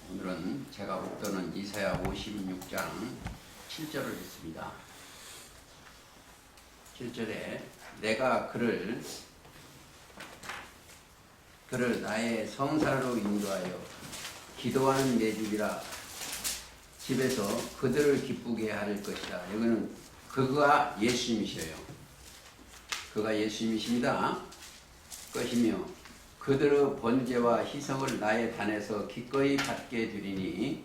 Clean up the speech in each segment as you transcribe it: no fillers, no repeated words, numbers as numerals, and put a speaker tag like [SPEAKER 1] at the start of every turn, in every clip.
[SPEAKER 1] 오늘은 제가 목도는 이사야 56장 7절을 했습니다. 7절에 내가 그를 나의 성사로 인도하여 기도하는 내 집에서 그들을 기쁘게 할 것이다. 여기는 그가 예수님이셔요. 그가 예수님이십니다. 것이며 그들의 번제와 희생을 나의 단에서 기꺼이 받게 되리니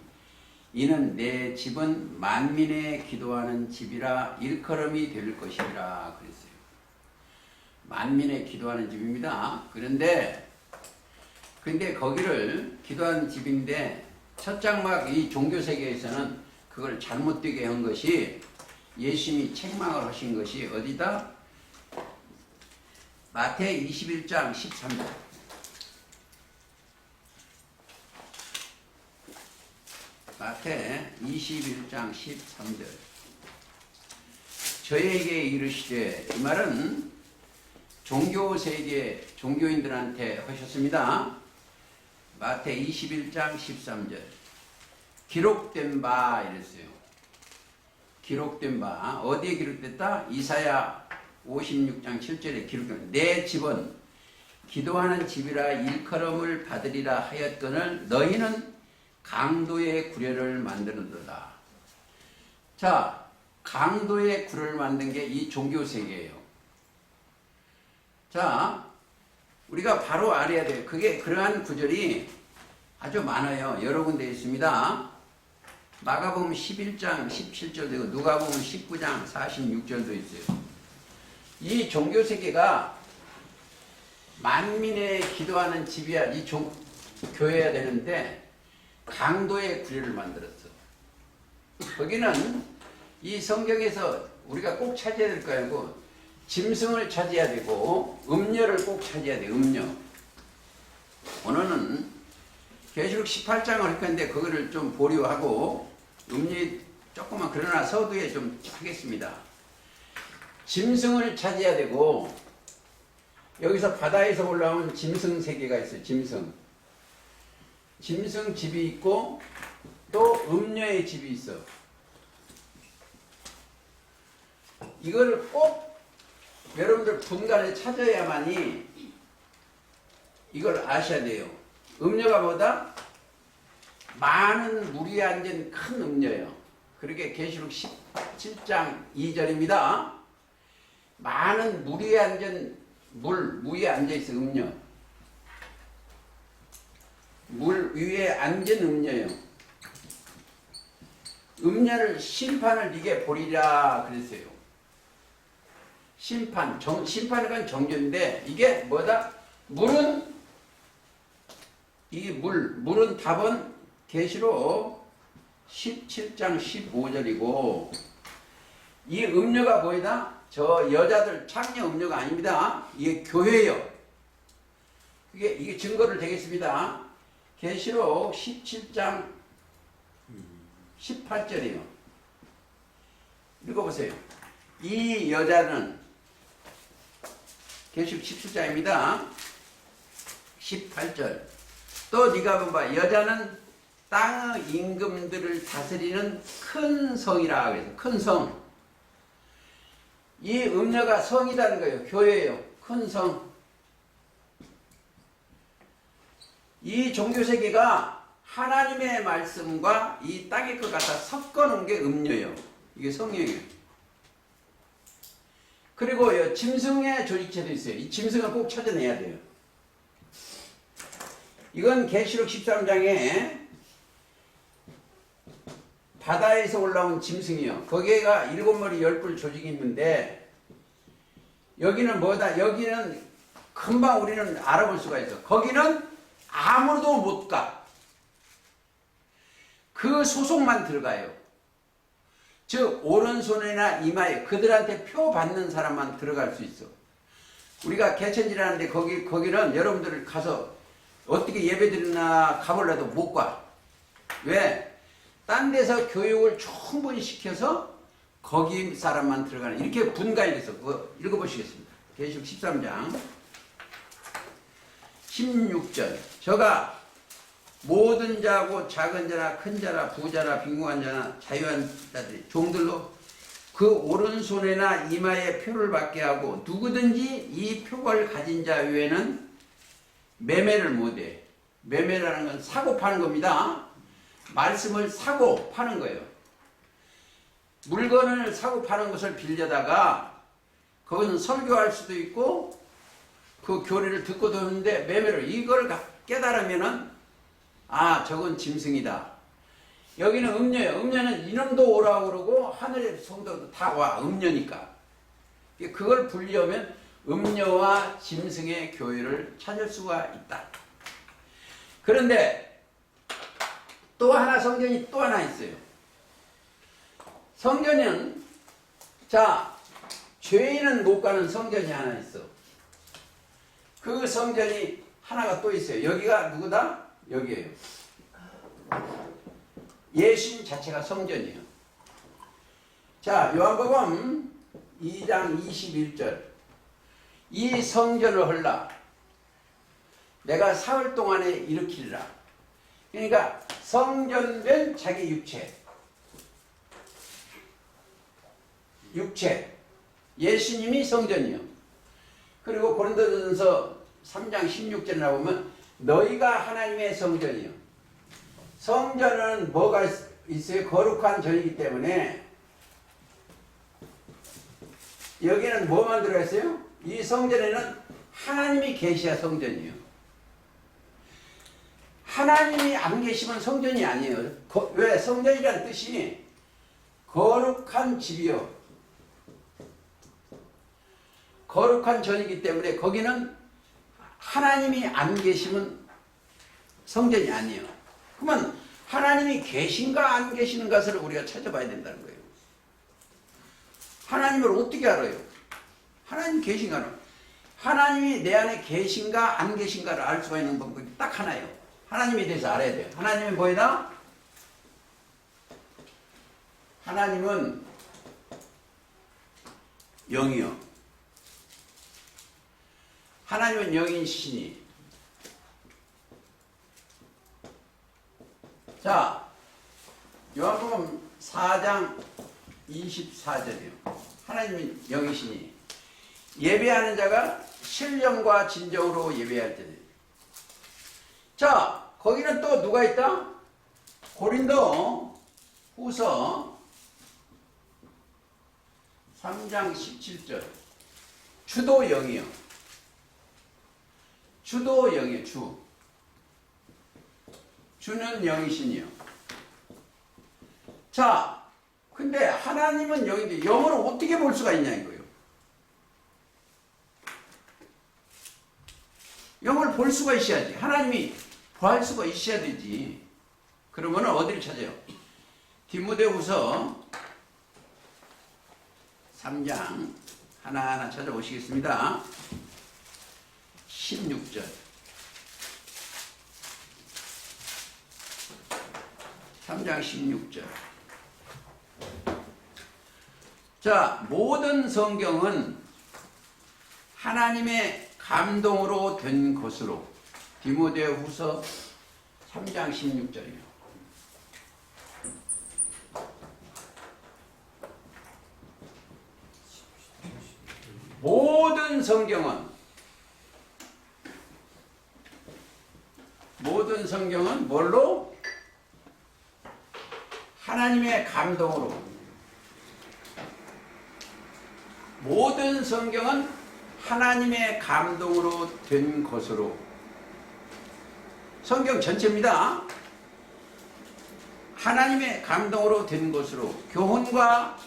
[SPEAKER 1] 이는 내 집은 만민의 기도하는 집이라 일컬음이 될 것이라 그랬어요. 만민의 기도하는 집입니다. 근데 거기를 기도하는 집인데 첫 장막 이 종교세계에서는 그걸 잘못되게 한 것이 예수님이 책망을 하신 것이 어디다? 마태 21장 13절. 마태 21장 13절. 저에게 이르시되, 이 말은 종교세계 종교인들한테 하셨습니다. 마태 21장 13절. 기록된 바 이랬어요. 기록된 바 어디에 기록됐다? 이사야 56장 7절에 기록된 내 집은 기도하는 집이라 일컬음을 받으리라 하였거늘 너희는 강도의 구례를 만드는도다. 자, 강도의 구례를 만든 게 이 종교세계예요. 자, 우리가 바로 알아야 돼요. 그러한 구절이 아주 많아요. 여러 군데 있습니다. 마가복음 11장 17절도 있고 누가복음 19장 46절도 있어요. 이 종교세계가 만민의 기도하는 집이야, 교회야 되는데 강도의 구례를 만들었어. 거기는 이 성경에서 우리가 꼭 찾아야 될 거 아니고 짐승을 찾아야 되고 음녀를 꼭 찾아야 돼. 음녀. 오늘은 계시록 18장을 할 건데 그거를 좀 보류하고 음녀 조금만 그러나 서두에 좀 하겠습니다. 짐승을 찾아야 되고 여기서 바다에서 올라온 짐승 세계가 있어요. 짐승 집이 있고 또 음녀의 집이 있어. 이거를 꼭 여러분들 분간을 찾아야만이 이걸 아셔야 돼요. 음녀가 뭐다? 많은 물이 앉은 큰 음녀예요. 그러게 계시록 17장 2절입니다. 많은 물이 앉은 물 위에 앉아있어. 음녀. 물 위에 앉은 음녀예요. 음녀를 심판을 네게 보리라 그랬어요. 심판은 건 정죄인데 이게 뭐다? 물은 답은 계시록 17장 15절이고 이 음녀가 뭐이다? 저 여자들 창녀 음녀가 아닙니다. 이게 교회예요. 이게 증거를 되겠습니다. 계시록 17장 18절이에요. 읽어보세요. 이 여자는 계시록 17장입니다. 18절. 또 네가 봐. 여자는 땅의 임금들을 다스리는 큰 성이라 그래서 큰 성. 이 음녀가 성이라는 거예요. 교회예요. 큰 성. 이 종교세계가 하나님의 말씀과 이 땅의 것 갖다 섞어놓은 게 음녀예요. 이게 성령이에요. 그리고 짐승의 조직체도 있어요. 이 짐승을 꼭 찾아내야 돼요. 이건 계시록 13장에 바다에서 올라온 짐승이요. 거기가 7머리 10뿔 조직이 있는데 여기는 뭐다? 여기는 금방 우리는 알아볼 수가 있어. 거기는 아무도 못 가. 그 소속만 들어가요. 즉 오른손이나 이마에 그들한테 표 받는 사람만 들어갈 수 있어. 우리가 개천지라는데 거기는 여러분들 가서 어떻게 예배드리나 가보려도 못 가. 왜? 딴 데서 교육을 충분히 시켜서 거기 사람만 들어가는 이렇게 분간이 돼서 그거 읽어보시겠습니다. 계시록 13장 16절. 저가 모든 자고 작은 자나 큰 자나 부자나 빈곤한 자나 자유한 자들이 종들로 그 오른손에나 이마에 표를 받게 하고 누구든지 이 표를 가진 자 외에는 매매를 못해. 매매라는 건 사고 파는 겁니다. 말씀을 사고 파는 거예요. 물건을 사고 파는 것을 빌려다가 거기는 설교할 수도 있고 그 교리를 듣고 도는데 매매를 이걸 깨달으면은 아 저건 짐승이다. 여기는 음녀예요. 음녀는 이놈도 오라고 그러고 하늘의 성도도 다 와. 음녀니까. 그걸 분리하면 음녀와 짐승의 교회를 찾을 수가 있다. 그런데 또 하나 성전이 또 하나 있어요. 성전은 자 죄인은 못 가는 성전이 하나 있어. 그 성전이 하나가 또 있어요. 여기가 누구다? 여기에요. 예수님 자체가 성전이에요. 자, 요한복음 2장 21절. 이 성전을 헐라. 내가 사흘 동안에 일으키리라. 그러니까 성전된 자기 육체. 육체. 예수님이 성전이요. 그리고 고린도전서 3장 16절에 나오면 너희가 하나님의 성전이요. 성전은 뭐가 있어요? 거룩한 전이기 때문에 여기는 뭐만 들어있어요? 이 성전에는 하나님이 계셔야 성전이에요. 하나님이 안 계시면 성전이 아니에요. 왜? 성전이라는 뜻이 거룩한 집이요. 거룩한 전이기 때문에 거기는 하나님이 안 계시면 성전이 아니에요. 그러면 하나님이 계신가 안 계시는 것을 우리가 찾아봐야 된다는 거예요. 하나님을 어떻게 알아요? 하나님 계신가는 하나님이 내 안에 계신가 안 계신가를 알 수가 있는 방법이 딱 하나예요. 하나님에 대해서 알아야 돼요. 하나님은 뭐이다? 하나님은 영이요. 하나님은 영이시니 자, 요한복음 4장 24절이요. 하나님은 영이시니 예배하는 자가 신령과 진정으로 예배할 때다. 자, 거기는 또 누가 있다? 고린도 후서 3장 17절. 주도 영이요. 주도 영이요. 주는 영이시니요. 자, 근데 하나님은 영인데 영을 어떻게 볼 수가 있냐 이거예요. 영을 볼 수가 있어야지. 하나님이 구할 수가 있어야 되지. 그러면 어디를 찾아요? 디모데후서 3장 하나하나 찾아보시겠습니다. 16절. 3장 16절. 자, 모든 성경은 하나님의 감동으로 된 것으로. 디모데후서 3장 16절이요. 모든 성경은 뭘로? 하나님의 감동으로. 모든 성경은 하나님의 감동으로 된 것으로. 성경 전체입니다. 하나님의 감동으로 된 것으로 교훈과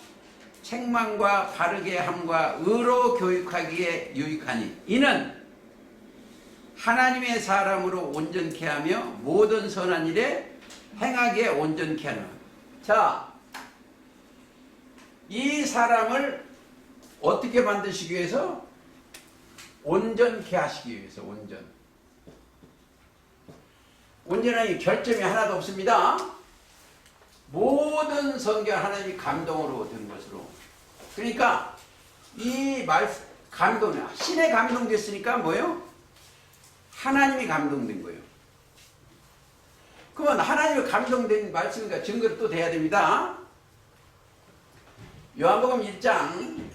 [SPEAKER 1] 책망과 바르게 함과 의로 교육하기에 유익하니 이는 하나님의 사람으로 온전케 하며 모든 선한 일에 행하기에 온전케 하는. 자, 이 사람을 어떻게 만드시기 위해서? 온전케 하시기 위해서. 온전한 결점이 하나도 없습니다. 모든 성경 하나님이 감동으로 된 것으로. 그러니까 이 감동이 신의 감동됐으니까 뭐예요? 하나님이 감동된 거예요. 그러면 하나님의 감동된 말씀이니까 증거로 또 돼야 됩니다. 요한복음 1장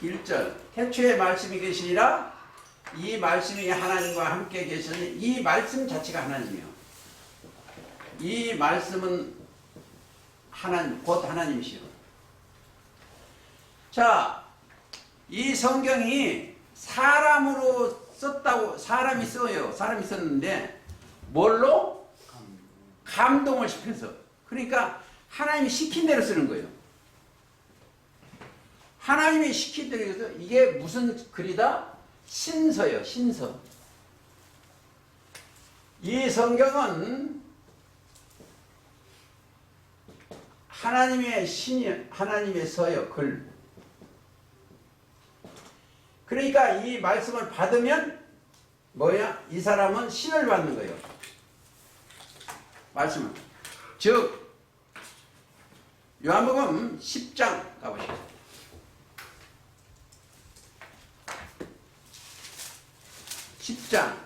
[SPEAKER 1] 1절 태초에 말씀이 계시니라 이 말씀이 하나님과 함께 계시니 이 말씀 자체가 하나님이요. 이 말씀은 하나님 곧 하나님이시요. 자, 이 성경이 사람으로 썼다고 사람이 써요. 사람이 썼는데 뭘로? 감동을 시켜서. 그러니까 하나님이 시킨 대로 쓰는 거예요. 하나님이 시킨 대로 해서 이게 무슨 글이다? 신서요. 신서. 이 성경은 하나님의 신이 하나님의 서요. 글. 그러니까 이 말씀을 받으면 뭐야? 이 사람은 신을 받는 거예요. 말씀을. 즉 요한복음 10장 가보시죠. 10장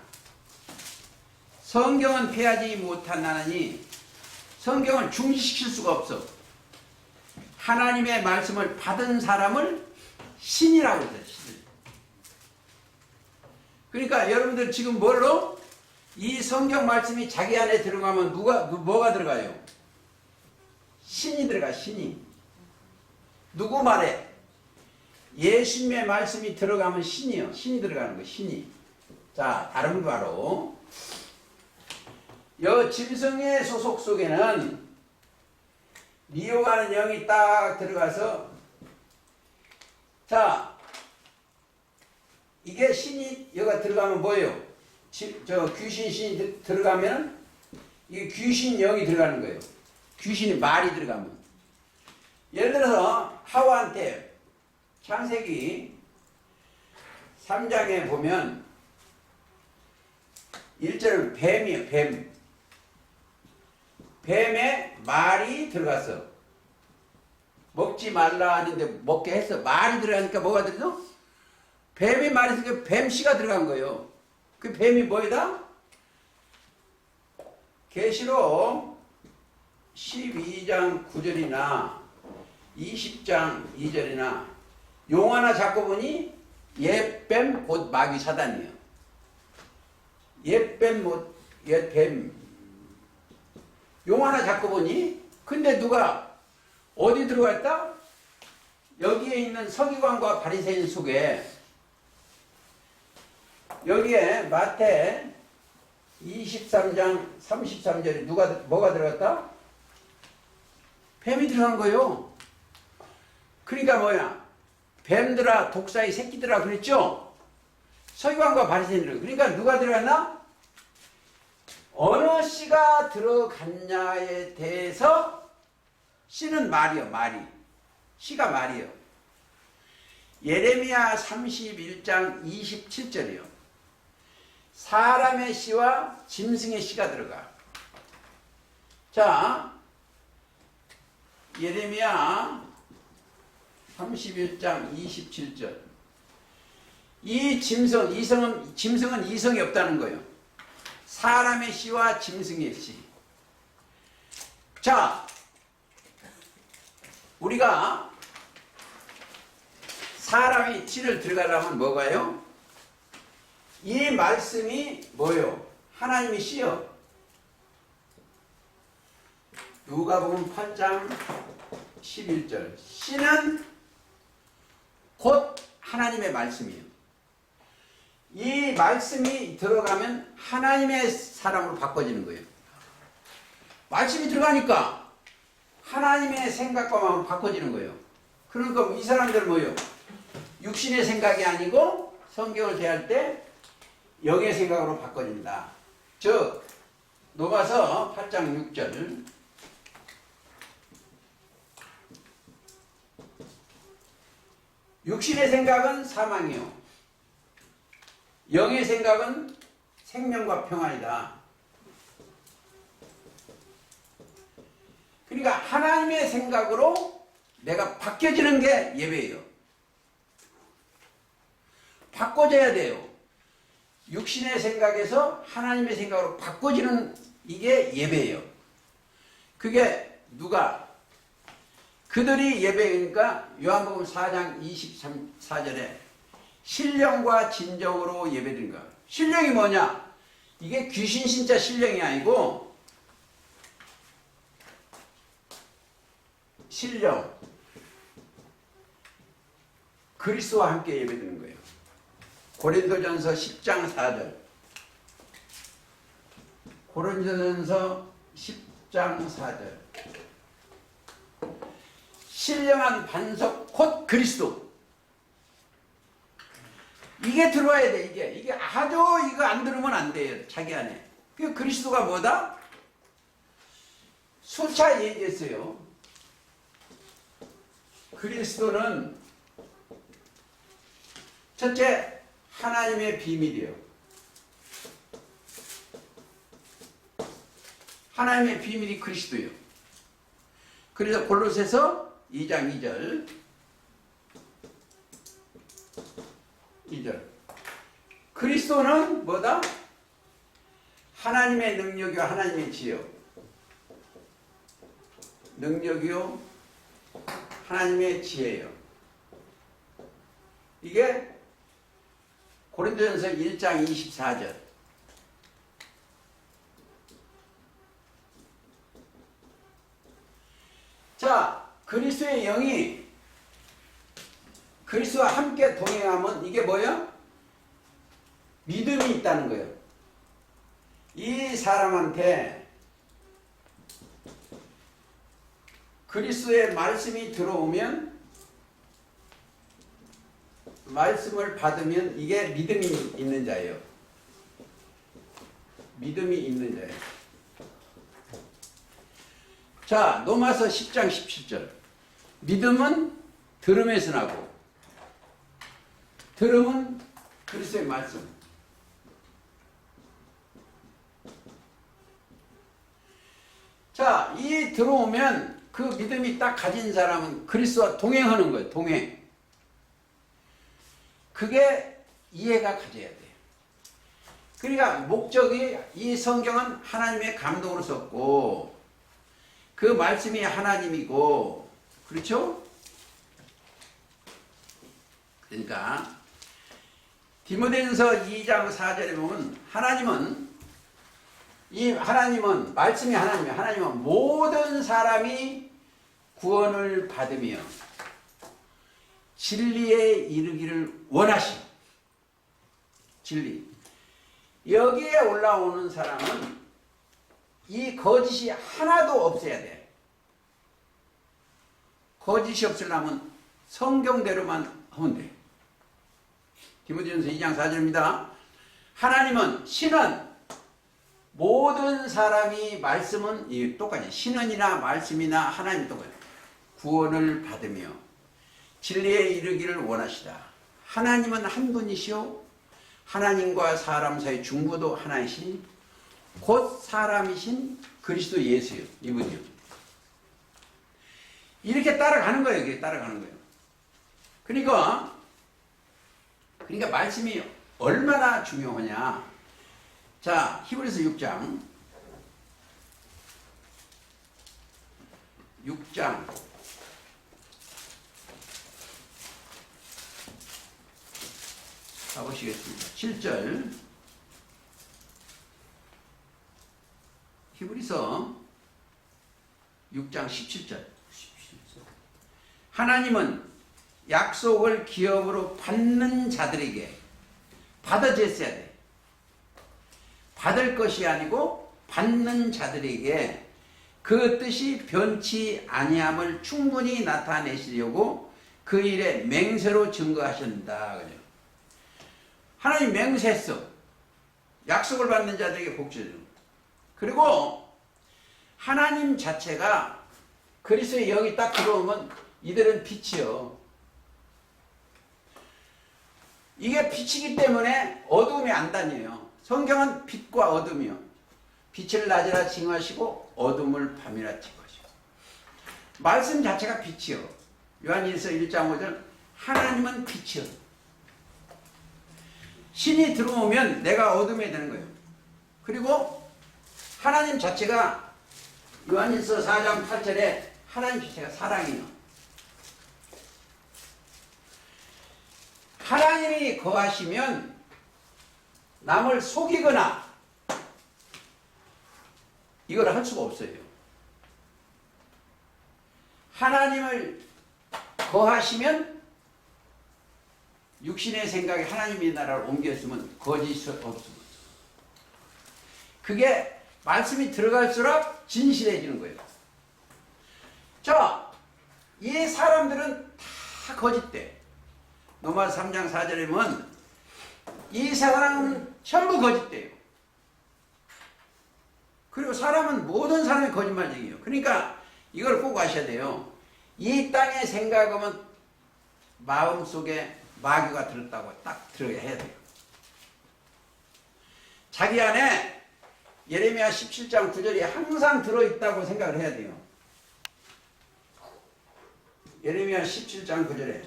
[SPEAKER 1] 성경은 폐하지 못한다니 성경을 중지시킬 수가 없어. 하나님의 말씀을 받은 사람을 신이라고 해요. 신. 그러니까 여러분들 지금 뭘로? 이 성경 말씀이 자기 안에 들어가면 뭐가 들어가요? 신이 들어가. 신이. 누구 말에? 예수님의 말씀이 들어가면 신이요. 신이 들어가는 거예요. 신이. 자, 다른 바로 여 짐승의 소속 속에는 리오가는 영이 딱 들어가서 자 이게 신이 여기가 들어가면 뭐예요? 저 귀신 신이 들어가면 이게 귀신 영이 들어가는 거예요. 귀신이 말이 들어가면 예를 들어서 하와한테 창세기 3장에 보면 1절 뱀이에요. 뱀. 뱀에 말이 들어갔어. 먹지 말라 하는데 먹게 했어. 말이 들어가니까 뭐가 들어서? 뱀이 말이 들어가니까 뱀씨가 들어간 거예요. 그 뱀이 뭐이다? 계시록 12장 9절이나 20장 2절이나 용 하나 잡고 보니 옛뱀 곧 마귀 사단이에요. 옛뱀 옛뱀 용 하나 잡고 보니 근데 누가 어디 들어가 있다? 여기에 있는 서기관과 바리새인 속에 여기에 마태 23장 33절에 뭐가 들어갔다? 뱀이 들어간 거예요. 그러니까 뭐야? 뱀들아 독사의 새끼들아 그랬죠? 서기관과 바리새인들. 그러니까 누가 들어갔나? 어느 씨가 들어갔냐에 대해서 씨는 말이요. 말이. 씨가 말이요. 예레미야 31장 27절이요. 사람의 씨와 짐승의 씨가 들어가. 자, 예레미야 31장 27절. 이 짐승은 이성이 없다는 거예요. 사람의 씨와 짐승의 씨. 자, 우리가 사람이 씨를 들어가려면 뭐가요? 이 말씀이 뭐요? 하나님이 씨요. 누가복음 8장 11절. 씨는 곧 하나님의 말씀이에요. 이 말씀이 들어가면 하나님의 사람으로 바꿔지는 거예요. 말씀이 들어가니까 하나님의 생각과 마음으로 바꿔지는 거예요. 그러니까 이 사람들은 뭐예요? 육신의 생각이 아니고 성경을 대할 때 영의 생각으로 바꿔진다. 즉 로마서 8장 6절. 육신의 생각은 사망이요. 영의 생각은 생명과 평안이다. 그러니까 하나님의 생각으로 내가 바뀌어지는 게 예배예요. 바꿔져야 돼요. 육신의 생각에서 하나님의 생각으로 바꿔지는 이게 예배예요. 그게 누가? 그들이 예배니까 요한복음 4장 24절에 신령과 진정으로 예배드린 거야. 신령이 뭐냐? 이게 귀신 신자 신령이 아니고 신령, 그리스도와 함께 예배드리는 거예요. 고린도전서 10장 4절. 고린도전서 10장 4절. 신령한 반석 곧 그리스도. 이게 들어와야 돼. 이게 아주 이거 안 들으면 안 돼요. 자기 안에. 그 그리스도가 뭐다? 수차 얘기했어요. 그리스도는 첫째 하나님의 비밀이에요. 하나님의 비밀이 그리스도예요. 그래서 골로새서 2장 2절. 그리스도는 뭐다? 하나님의 능력이요 하나님의 지혜요. 능력이요 하나님의 지혜요. 이게 고린도전서 1장 24절. 자, 그리스도의 영이 그리스도와 함께 동행하면 이게 뭐야? 믿음이 있다는 거예요. 이 사람한테 그리스도의 말씀이 들어오면, 말씀을 받으면 이게 믿음이 있는 자예요. 믿음이 있는 자예요. 자, 로마서 10장 17절. 믿음은 들음에서 나고, 들음은 그리스도의 말씀. 자, 이 들어오면 그 믿음이 딱 가진 사람은 그리스도와 동행하는 거예요. 동행. 그게 이해가 가져야 돼요. 그러니까 목적이, 이 성경은 하나님의 감동으로 썼고 그 말씀이 하나님이고, 그렇죠? 그러니까 디모데전서 2장 4절에 보면 하나님은 말씀이 하나님이에요. 하나님은 모든 사람이 구원을 받으며 진리에 이르기를 원하시. 진리. 여기에 올라오는 사람은 이 거짓이 하나도 없어야 돼. 거짓이 없으려면 성경대로만 하면 돼. 디모데전서 2장 4절입니다. 하나님은, 신은 모든 사람이, 말씀은 똑같이, 신은이나 말씀이나 하나님 똑같이 구원을 받으며 진리에 이르기를 원하시다. 하나님은 한 분이시오. 하나님과 사람 사이 중보도 하나이신 곧 사람이신 그리스도 예수요. 이분이요. 이렇게 따라가는 거예요. 이렇게 따라가는 거예요. 그러니까 말씀이 얼마나 중요하냐. 자, 히브리서 6장 가보시겠습니다. 7절. 히브리서 6장 17절. 하나님은 약속을 기업으로 받는 자들에게, 받아줬어야 돼. 받을 것이 아니고 받는 자들에게 그 뜻이 변치 아니함을 충분히 나타내시려고 그 일에 맹세로 증거하신다. 그죠? 하나님 맹세했어. 약속을 받는 자들에게 복 주죠. 그리고 하나님 자체가 그리스도의 영이 딱 들어오면 이들은 빛이요. 이게 빛이기 때문에 어둠이 안 다녀요. 성경은 빛과 어둠이요. 빛을 낮이라 칭하시고 어둠을 밤이라 칭하시고. 말씀 자체가 빛이요. 요한일서 1장 5절 하나님은 빛이요. 신이 들어오면 내가 어둠에 되는 거예요. 그리고 하나님 자체가 요한일서 4장 8절에 하나님 자체가 사랑이에요. 하나님이 거하시면 남을 속이거나 이걸 할 수가 없어요. 하나님을 거하시면 육신의 생각이 하나님의 나라를 옮겼으면 거짓이 없습니다. 그게 말씀이 들어갈수록 진실해지는 거예요. 자, 이 사람들은 다 거짓돼. 로마서 3장 4절에 보면 이 사람은 전부 거짓돼요. 그리고 사람은 모든 사람이 거짓말쟁이에요. 그러니까 이걸 꼭 아셔야 돼요. 이 땅의 생각하면 마음속에 마귀가 들었다고 딱 들어야 돼요. 자기 안에 예레미야 17장 9절이 항상 들어있다고 생각을 해야 돼요. 예레미야 17장 9절에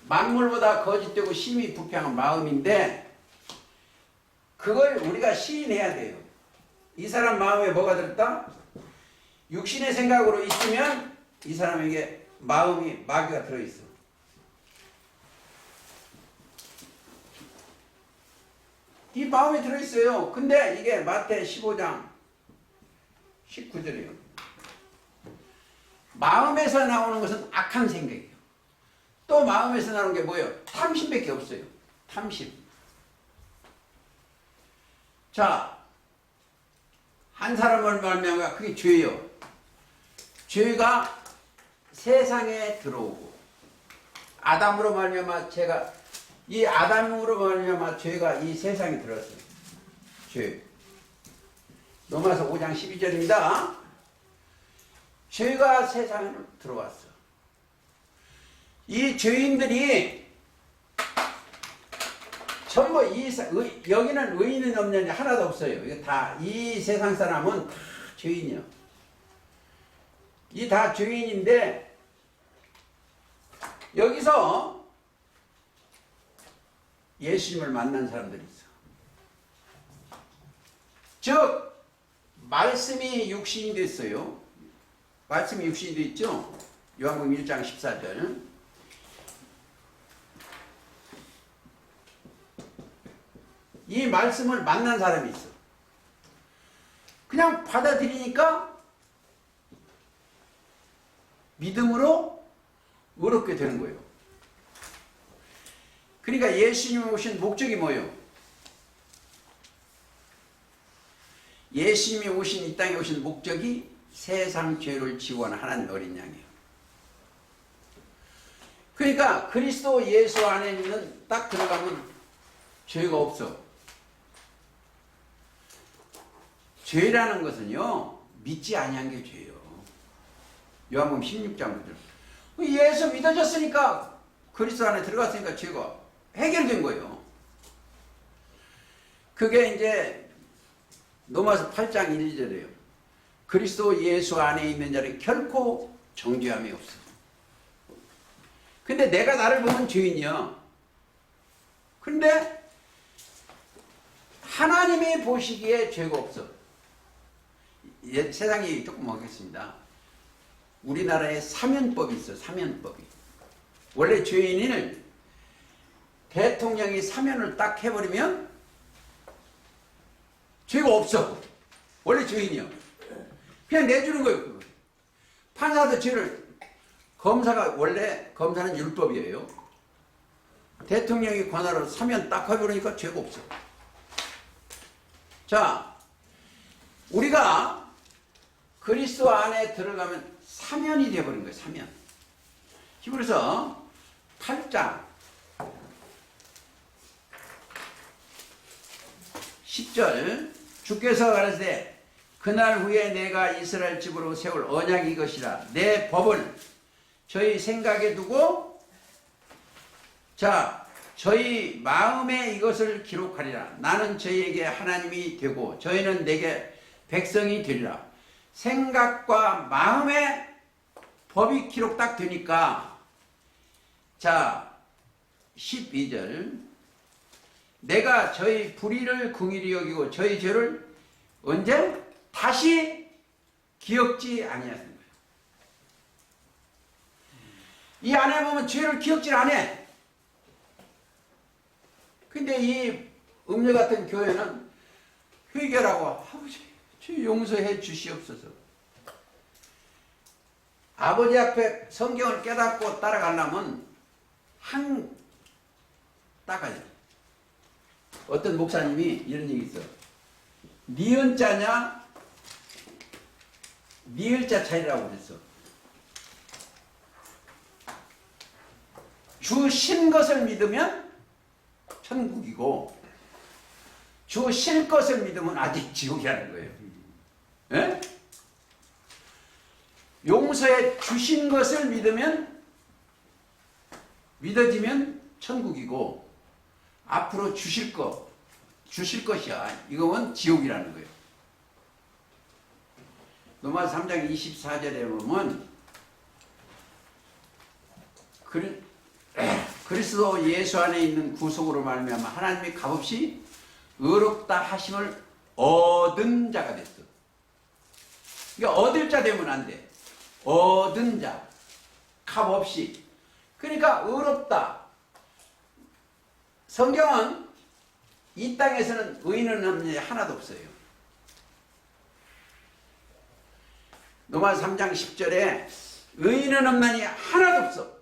[SPEAKER 1] 만물보다 거짓되고 심히 부패한 마음인데 그걸 우리가 시인해야 돼요. 이 사람 마음에 뭐가 들었다? 육신의 생각으로 있으면 이 사람에게 마음이 마귀가 들어있어. 이 마음에 들어있어요. 근데 이게 마태 15장 19절이에요. 마음에서 나오는 것은 악한 생각이에요. 또 마음에서 나오는 게 뭐예요? 탐심밖에 없어요. 탐심. 자, 한 사람을 말미암아 그게 죄예요. 죄가 세상에 들어오고 아담으로 말미암아 죄가 이 아담으로 말미암아 죄가 이 세상에 들어왔어요. 죄. 로마서 5장 12절입니다. 죄가 세상에 들어왔어. 이 죄인들이 전부 여기는 의인은 없느냐 하나도 없어요. 이거 다 이 세상 사람은 다 죄인이요. 이 다 죄인인데 여기서 예수님을 만난 사람들이 있어. 즉 말씀이 육신이 됐어요. 말씀이 육신이 됐죠. 요한복음 1장 14절. 이 말씀을 만난 사람이 있어. 그냥 받아들이니까 믿음으로 의롭게 되는 거예요. 그러니까 예수님이 오신 목적이 뭐예요? 예수님이 오신 이 땅에 오신 목적이 세상 죄를 지고 하는 하나님 어린 양이에요. 그러니까 그리스도 예수 안에 있는 딱 들어가면 죄가 없어. 죄라는 것은요 믿지 아니한 게 죄예요. 요한복음 16장 9절. 예수 믿어졌으니까 그리스도 안에 들어갔으니까 죄가 해결된 거예요. 그게 이제 로마서 8장 1절이에요. 그리스도 예수 안에 있는 자는 결코 정죄함이 없어. 근데 내가 나를 보면 죄인이야. 근데 하나님이 보시기에 죄가 없어. 세상이 조금 먹겠습니다. 우리나라에 사면법이 있어. 사면법이. 원래 죄인을 대통령이 사면을 딱 해버리면 죄가 없어. 원래 죄인이요. 그냥 내주는 거예요. 판사도 죄를 검사가 원래 검사는 율법이에요. 대통령이 권한으로 사면 딱 해버리니까 죄가 없어. 자, 우리가 그리스도 안에 들어가면 사면이 되어버린 거예요. 사면. 히브리서 8장 10절 주께서 가라사대 그날 후에 내가 이스라엘 집으로 세울 언약이 이것이라 내 법을 저희 생각에 두고 자 저희 마음에 이것을 기록하리라. 나는 저희에게 하나님이 되고 저희는 내게 백성이 되리라. 생각과 마음에 법이 기록 딱 되니까 자 12절 내가 저희 불의를 긍휼히 여기고 저희 죄를 언제 다시 기억지 아니하신 거예요. 이 안에 보면 죄를 기억질 안 해. 근데 이 음료 같은 교회는 회개라고 아버지 죄 용서해 주시옵소서. 아버지 앞에 성경을 깨닫고 따라가려면 한 따가야 돼. 어떤 목사님이 이런 얘기 있어. 니은자냐 니을자 차이라고 그랬어. 주신 것을 믿으면 천국이고 주실 것을 믿으면 아직 지옥이라는 거예요. 예? 용서해 주신 것을 믿어지면 천국이고 앞으로 주실 것이야. 이거는 지옥이라는 거예요. 로마서 3장 24절에 보면 그리스도 예수 안에 있는 구속으로 말미암아 하나님의 값없이 의롭다 하심을 얻은 자가 됐어. 그러니까 얻을 자 되면 안 돼. 얻은 자, 값없이. 그러니까 의롭다. 성경은 이 땅에서는 의인은 없는 하나도 없어요. 로마서 3장 10절에 의인은 없나니 하나도 없어.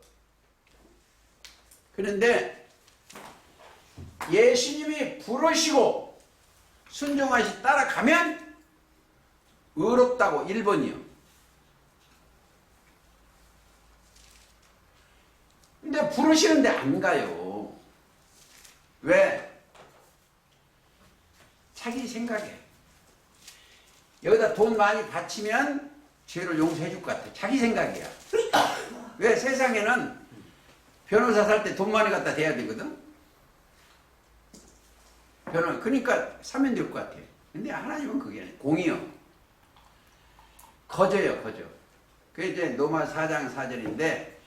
[SPEAKER 1] 그런데 예수님이 부르시고 순종하시 따라가면 의롭다고 1번이요. 근데 부르시는데 안 가요. 왜? 자기 생각에. 여기다 돈 많이 바치면 죄를 용서해 줄 것 같아. 자기 생각이야. 왜? 세상에는 변호사 살 때 돈 많이 갖다 대야 되거든? 그러니까 사면 될 것 같아. 근데 하나님은 그게 아니에요. 공이요. 거저요, 거저. 그게 이제 로마 4장 4절인데,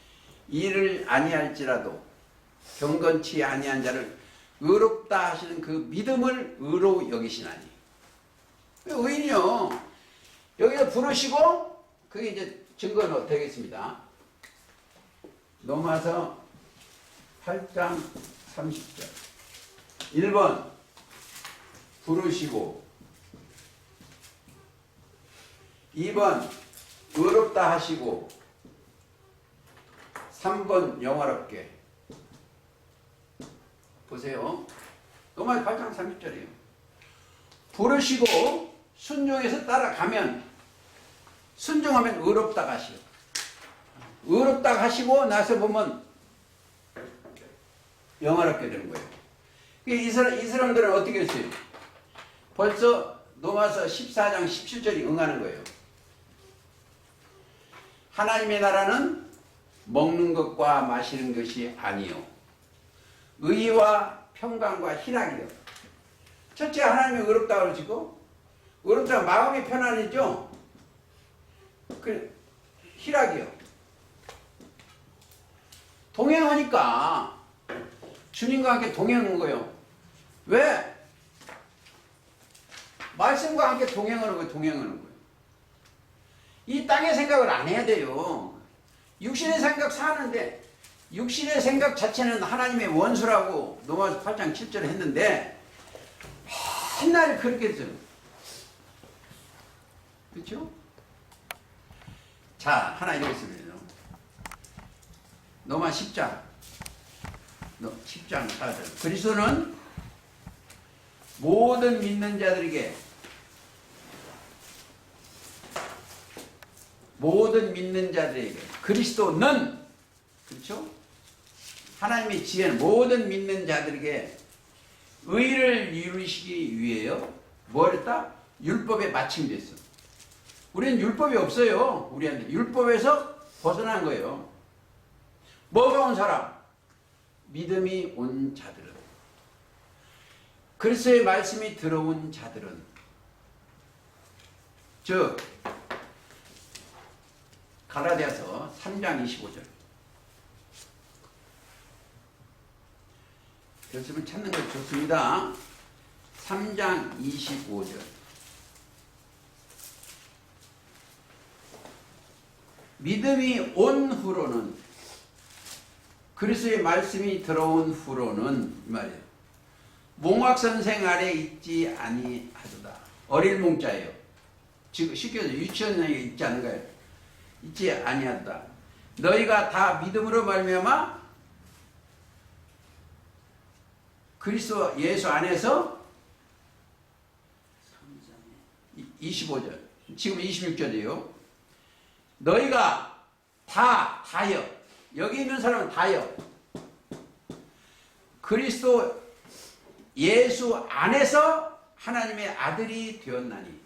[SPEAKER 1] 이를 아니할지라도 경건치 아니한 자를 의롭다 하시는 그 믿음을 의로 여기시나니. 의인이요. 여기서 부르시고, 그게 이제 증거는 되겠습니다. 로마서 8장 30절. 1번, 부르시고. 2번, 의롭다 하시고. 3번, 영화롭게. 보세요. 로마서 8장 30절이에요. 부르시고, 순종해서 따라가면, 순종하면 의롭다 하시고. 의롭다 하시고 나서 보면 영화롭게 되는 거예요. 이 사람들은 어떻게 했어요? 벌써 로마서 14장 17절이 응하는 거예요. 하나님의 나라는 먹는 것과 마시는 것이 아니요 의와 평강과 희락이요. 첫째 하나님이 의롭다고 그러시고 의롭다면 마음이 편안해져. 그 희락이요. 동행하니까 주님과 함께 동행하는 거예요. 왜? 말씀과 함께 동행하는 거예요. 이 땅의 생각을 안 해야 돼요. 육신의 생각 사는데 육신의 생각 자체는 하나님의 원수라고 로마서 8장 7절에 했는데 맨날 그렇게 했어요. 그렇죠? 자, 하나 읽겠습니다. 로마 10장 4절. 그리스도는 모든 믿는 자들에게 그리스도는 그렇죠? 하나님의 지혜는 모든 믿는 자들에게 의를 이루시기 위해요. 뭘 했다? 율법에 마침됐어. 우리는 율법이 없어요. 우리한테 율법에서 벗어난 거예요. 뭐가 온 사람? 믿음이 온 자들은, 그리스도의 말씀이 들어온 자들은, 즉 갈라디아서 3장 25절. 결점을 찾는 것 좋습니다. 3장 25절. 믿음이 온 후로는, 그리스도의 말씀이 들어온 후로는 이 말이에요. 몽학선생 아래 있지 아니하도다. 어릴 몽자예요. 지금 쉽게 해서 유치원에 있지 않은가요? 있지 아니하도다. 너희가 다 믿음으로 말미암아 그리스도 예수 안에서 25절, 지금 26절이에요. 너희가 다요. 여기 있는 사람은 다요. 그리스도 예수 안에서 하나님의 아들이 되었나니.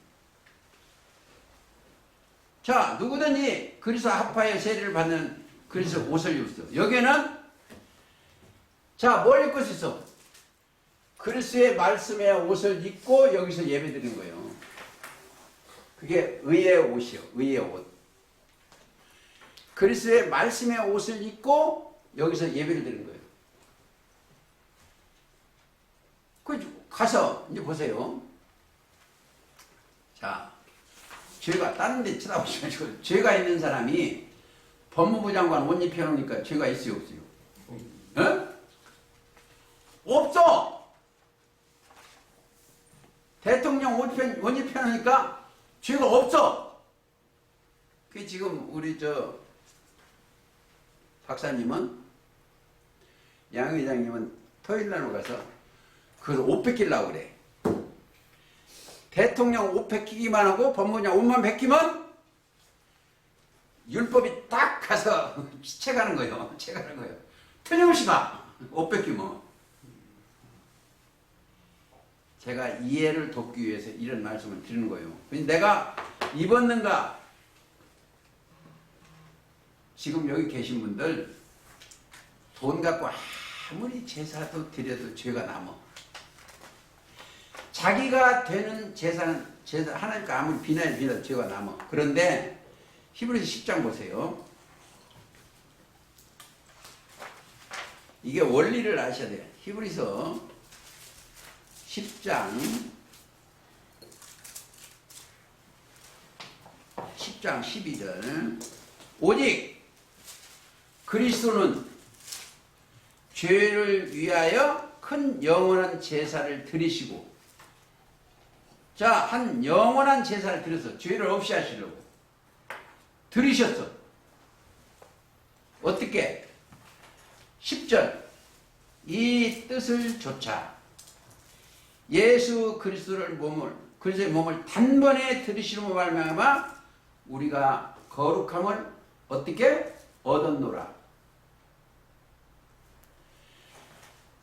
[SPEAKER 1] 자, 누구든지 그리스도 합하여 세례를 받는 그리스도 옷을 입었어. 여기는 자, 뭘 입고 있어? 그리스도의 말씀의 옷을 입고 여기서 예배 드리는 거예요. 그게 의의 옷이요. 의의 옷. 그리스도의 말씀의 옷을 입고 여기서 예배를 드리는 거예요. 그 가서 이제 보세요. 자, 죄가 다른 데 쳐다보지 마시고, 죄가 있는 사람이 법무부 장관 옷 입혀놓으니까 죄가 있어요, 없어요? 어? 없어! 대통령 옷 입혀놓으니까 죄가 없어! 그 지금 우리 박사님은, 양 회장님은 토요일날 가서 그 옷 벗기려고 그래. 대통령 옷 벗기기만 하고 법무부장 옷만 벗기면 율법이 딱 가서 채가는 거예요. 채가는 거예요. 틀림없이 가. 옷 벗기면. 제가 이해를 돕기 위해서 이런 말씀을 드리는 거예요. 내가 입었는가? 지금 여기 계신 분들 돈 갖고 아무리 제사도 드려도 죄가 남아. 자기가 되는 제사 하나님께 아무리 비난해도 죄가 남아. 그런데 히브리서 10장 보세요. 이게 원리를 아셔야 돼요. 히브리서 10장 12절. 오직 그리스도는 죄를 위하여 큰 영원한 제사를 드리시고, 자, 한 영원한 제사를 드려서 죄를 없이 하시려고 드리셨어. 어떻게? 10절. 이 뜻을 조차 예수 그리스도의 몸을 단번에 드리시는 말미암아 우리가 거룩함을 어떻게 얻었노라.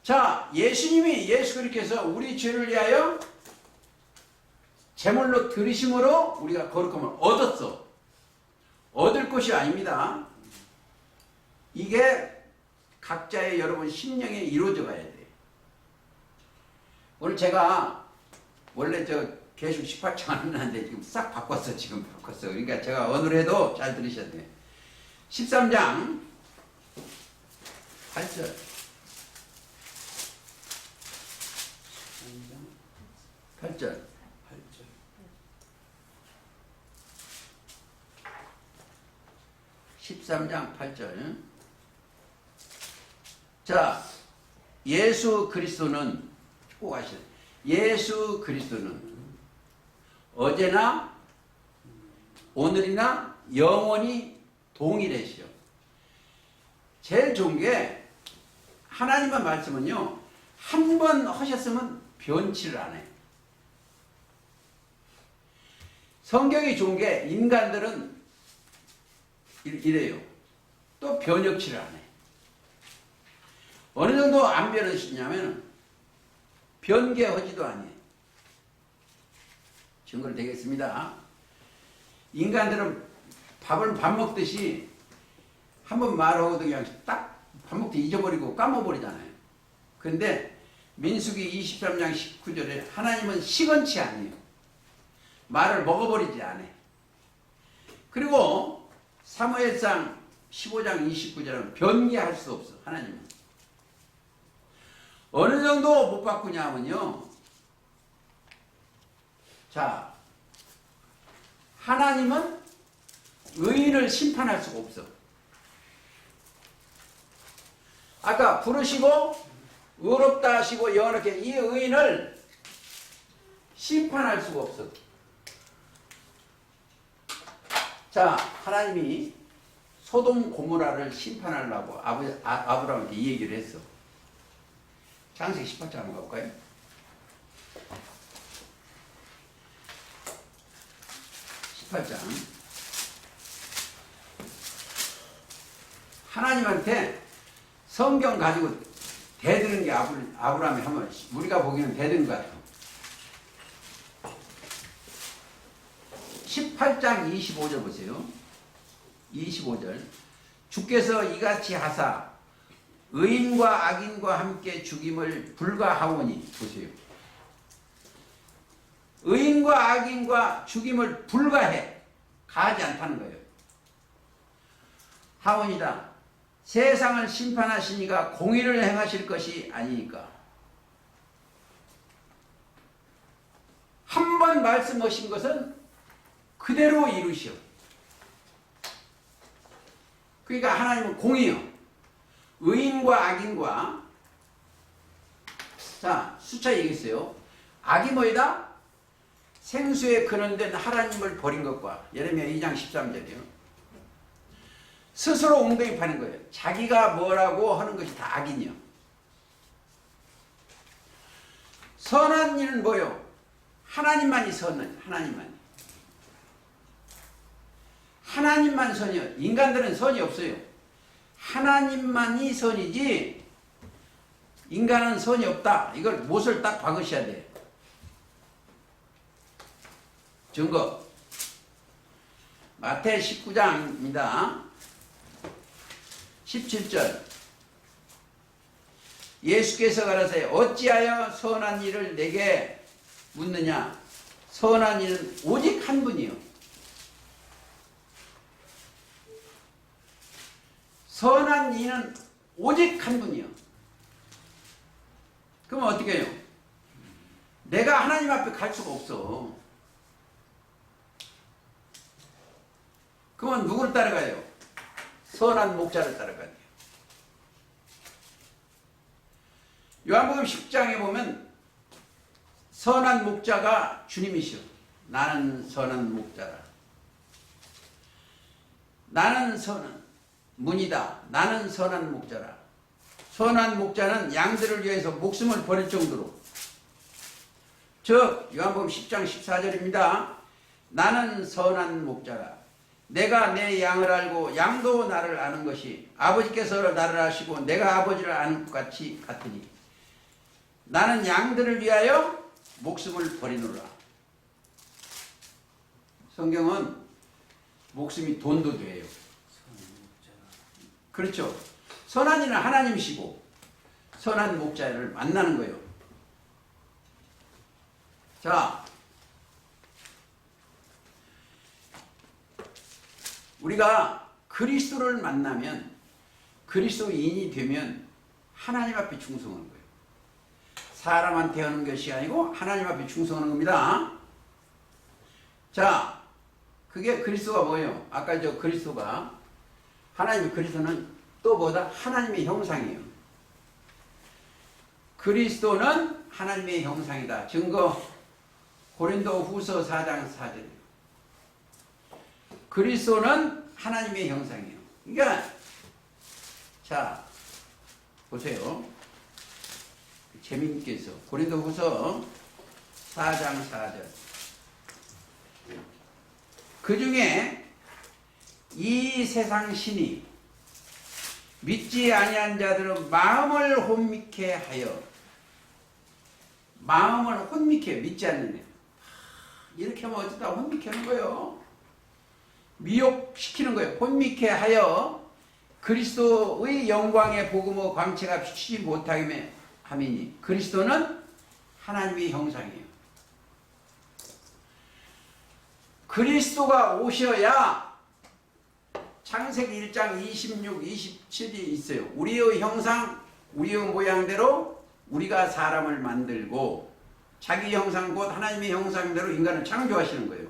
[SPEAKER 1] 자, 예수님이 예수 그리스도께서 우리 죄를 위하여 제물로 드리심으로 우리가 거룩함을 얻었어. 얻을 것이 아닙니다. 이게 각자의 여러분 심령에 이루어져 가야 돼. 오늘 제가 원래 계속 18장 안 했는데 지금 싹 바꿨어. 지금 바꿨어. 그러니까 제가 오늘 해도 잘 들으셔야 돼. 13장 8절. 8절. 13장 8절. 자, 예수 그리스도는 꼭 아셔야 돼요. 예수 그리스도는 어제나 오늘이나 영원히 동일하시죠. 제일 좋은 게 하나님의 말씀은요, 한 번 하셨으면 변치를 안 해요. 성경이 좋은 게 인간들은 이래요. 또 변혁치를 안 해. 어느 정도 안 변하시냐면 변개하지도 않아요. 증거를 대겠습니다. 인간들은 밥을 밥 먹듯이 한번 말하고도 그냥 딱 밥 먹듯 잊어버리고 까먹어버리잖아요. 그런데 민수기 23장 19절에 하나님은 시건치 않아요. 말을 먹어버리지 않아요. 그리고 사무엘상 15장 29절은 변개할 수 없어. 하나님은 어느 정도 못 바꾸냐 하면요. 자, 하나님은 의인을 심판할 수가 없어. 아까 부르시고 의롭다 하시고 이렇게 이 의인을 심판할 수가 없어. 자, 하나님이 소돔 고모라를 심판하려고 아브라함한테 이 얘기를 했어. 창세기 18장 한번 가볼까요? 하나님한테 성경 가지고 대드는 게 아브라함이 하면 우리가 보기에는 대드는 것 같아. 18장 25절 보세요. 25절. 주께서 이같이 하사 의인과 악인과 함께 죽임을 불가하오니. 보세요. 의인과 악인과 죽임을 불가해. 가하지 않다는 거예요. 하오니라. 세상을 심판하시니가 공의를 행하실 것이 아니니까. 한 번 말씀하신 것은 그대로 이루시오. 그러니까 하나님은 공의요. 의인과 악인과. 자, 수차 얘기했어요. 악이 뭐이다? 생수에 근원된 하나님을 버린 것과. 예레미야 2장 13절이요. 스스로 엉덩이 파는 거예요. 자기가 뭐라고 하는 것이 다 악이요. 선한 일은 뭐요? 하나님만이 선은 하나님만이. 하나님만 선이요. 인간들은 선이 없어요. 하나님만이 선이지 인간은 선이 없다. 이걸 못을 딱 박으셔야 돼요. 증거. 마태 19장입니다. 17절. 예수께서 가라사대 어찌하여 선한 일을 내게 묻느냐. 선한 일은 오직 한 분이요. 선한 이는 오직 한 분이요. 그럼 어떻게 해요? 내가 하나님 앞에 갈 수가 없어. 그러면 누구를 따라가요? 선한 목자를 따라가야 돼요. 요한복음 10장에 보면 선한 목자가 주님이시오. 나는 선한 목자라. 나는 선한 문이다. 나는 선한 목자라. 선한 목자는 양들을 위해서 목숨을 버릴 정도로. 즉 요한복음 10장 14절입니다. 나는 선한 목자라. 내가 내 양을 알고 양도 나를 아는 것이 아버지께서 나를 아시고 내가 아버지를 아는 것 같이 같으니 나는 양들을 위하여 목숨을 버리노라. 성경은 목숨이 돈도 돼요. 그렇죠. 선한 이는 하나님이시고 선한 목자를 만나는 거예요. 자, 우리가 그리스도를 만나면 그리스도인이 되면 하나님 앞에 충성하는 거예요. 사람한테 하는 것이 아니고 하나님 앞에 충성하는 겁니다. 자, 그게 그리스도가 뭐예요? 아까 저 그리스도가 하나님의 그리스도는 또 뭐다? 하나님의 형상이에요. 그리스도는 하나님의 형상이다. 증거 고린도 후서 4장 4절이에요. 그리스도는 하나님의 형상이에요. 그러니까 자 보세요. 재미있게 해서 고린도 후서 4장 4절. 그 중에 이 세상 신이 믿지 아니한 자들은 마음을 혼미케 하여. 마음을 혼미케 믿지 않는 애. 이렇게 하면 어쩌다 혼미케 하는 거예요. 미혹시키는 거예요. 혼미케 하여 그리스도의 영광의 복음의 광채가 비추지 못하게 함이니. 그리스도는 하나님의 형상이에요. 그리스도가 오셔야 창세기 1장 26, 27이 있어요. 우리의 형상, 우리의 모양대로 우리가 사람을 만들고 자기 형상 곧 하나님의 형상대로 인간을 창조하시는 거예요.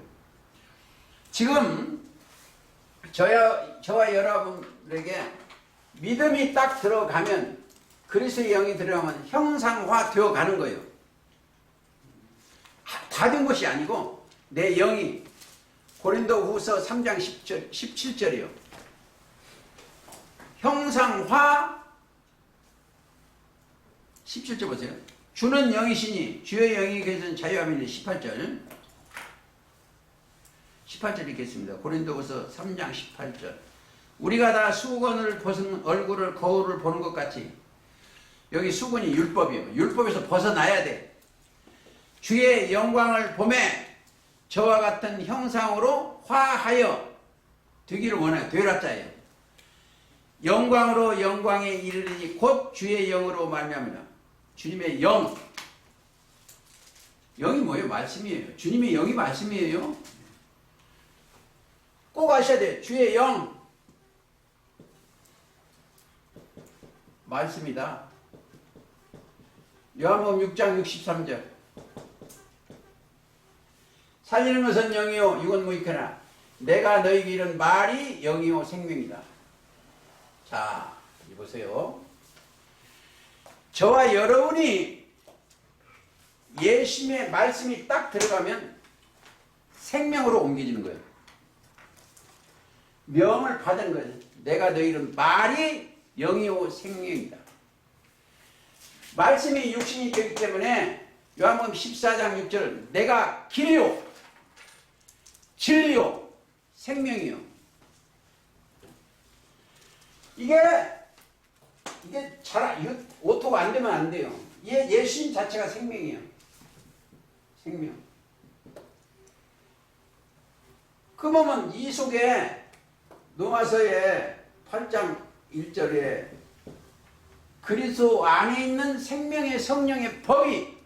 [SPEAKER 1] 지금 저와 여러분에게 믿음이 딱 들어가면, 그리스도의 영이 들어가면 형상화 되어 가는 거예요. 다 된 것이 아니고 내 영이, 고린도후서 3장 17절이요. 형상화, 17절 보세요. 주는 영이시니 주의 영이 계신 자유함이니 18절. 18절 읽겠습니다. 고린도후서 3장 18절. 우리가 다 수건을 벗은 얼굴을 거울을 보는 것 같이, 여기 수건이 율법이에요. 율법에서 벗어나야 돼. 주의 영광을 보매 저와 같은 형상으로 화하여 되기를 원해요. 되라 자예요. 영광으로 영광에 이르리니 곧 주의 영으로 말미암으라. 주님의 영. 영이 뭐예요? 말씀이에요. 주님의 영이 말씀이에요. 꼭 아셔야 돼요. 주의 영. 말씀이다. 요한복음 6장 63절. 살리는 것은 영이요 육은 무익하나 내가 너희에게 이른 말이 영이요 생명이다. 자, 보세요. 저와 여러분이 예수님의 말씀이 딱 들어가면 생명으로 옮겨지는 거예요. 명을 받은 거예요. 내가 너희는 말이 영이요 생명이다. 말씀이 육신이 되기 때문에 요한복음 14장 6절, 내가 길이요 진리요 생명이요. 이게 잘 오토가 안 되면 안 돼요. 예수님 자체가 생명이에요. 생명. 그러면 이 속에 로마서의 8장 1절에 그리스도 안에 있는 생명의 성령의 법이,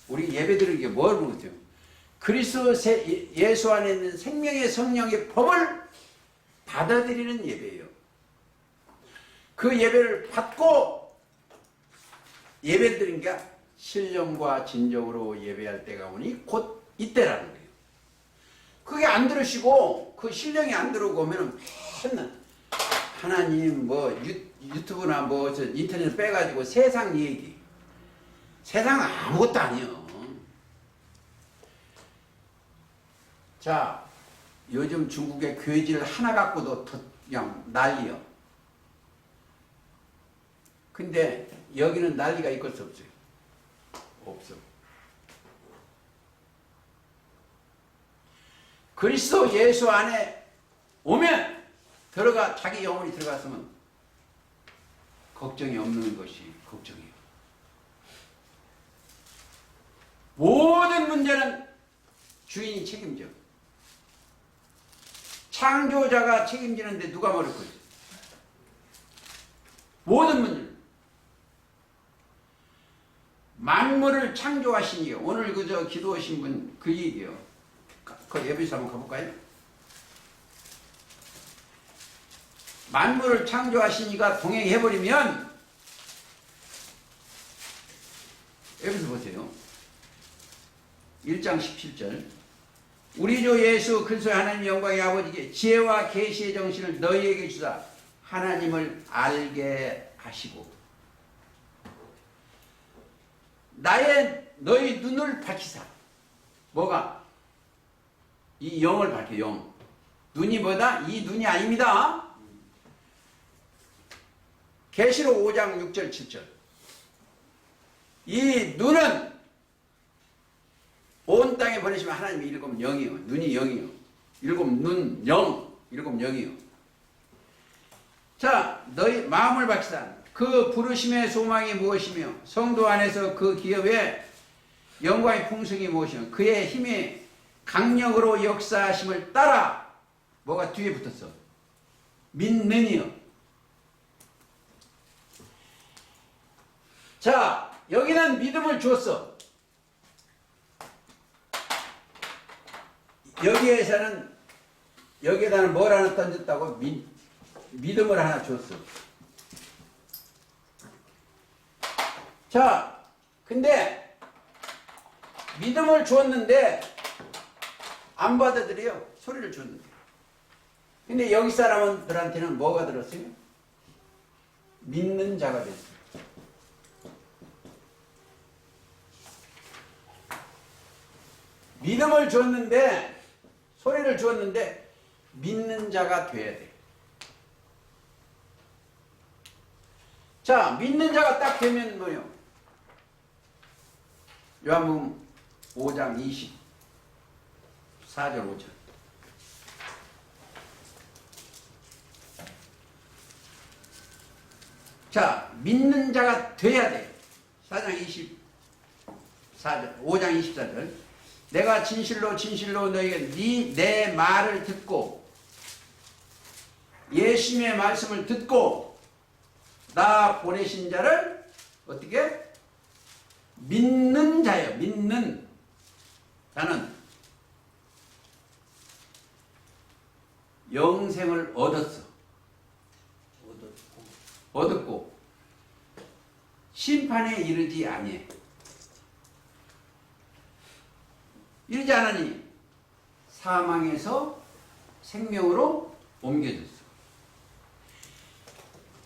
[SPEAKER 1] 우리 예배드리는 뭘 보죠? 그리스도 예수 안에 있는 생명의 성령의 법을 받아들이는 예배예요. 그 예배를 받고 예배드린 게 신령과 진정으로 예배할 때가 오니 곧 이때라는 거예요. 그게 안 들으시고 그 신령이 안 들어오면 맨날 하나님 유튜브나 인터넷 빼가지고 세상 얘기. 세상은 아무것도 아니에요. 자, 요즘 중국의 교회질 하나 갖고도 그냥 난리요. 근데 여기는 난리가 있을 수 없어요. 없어. 그리스도 예수 안에 오면 자기 영혼이 들어갔으면 걱정이 없는 것이 걱정이에요. 모든 문제는 주인이 책임져. 창조자가 책임지는데 누가 모를 거지? 모든 문제. 만물을 창조하시니, 오늘 그저 기도하신 분 그 얘기요. 그 예배에서 한번 가볼까요? 만물을 창조하시니가 동행해버리면, 여기서 보세요. 1장 17절. 우리 주 예수 그리스도의 하나님 영광의 아버지께 지혜와 계시의 정신을 너희에게 주사 하나님을 알게 하시고, 너희 눈을 밝히사. 뭐가? 이 영을 밝혀. 영. 눈이 뭐다? 이 눈이 아닙니다. 계시록 5장 6절 7절. 이 눈은 온 땅에 보내시면 하나님이 일곱 영이요. 눈이 영이요. 일곱 눈, 영. 일곱 영이요. 자, 너희 마음을 밝히사. 그 부르심의 소망이 무엇이며 성도 안에서 그 기업의 영광의 풍성이 무엇이며 그의 힘의 강력으로 역사하심을 따라, 뭐가 뒤에 붙었어? 믿느니요. 자, 여기는 믿음을 주었어. 여기에다는 뭘 하나 던졌다고? 믿음을 하나 줬어. 자, 근데 믿음을 주었는데 안 받아들여. 소리를 줬는데. 근데 여기 사람들한테는 뭐가 들었어요? 믿는 자가 됐어요. 믿음을 줬는데, 소리를 주었는데 믿는 자가 돼야 돼. 자, 믿는 자가 딱 되면 뭐요? 요한복음 5장 24절 5절. 자, 믿는 자가 돼야 돼. 4장 24절, 5장 24절. 내가 진실로 진실로 너에게 내 말을 듣고 예수님의 말씀을 듣고 나 보내신 자를 어떻게? 믿는 자예요. 믿는 자는 영생을 얻었어. 얻었고 심판에 이르지 아니해. 이러지 않으니 사망에서 생명으로 옮겨졌어.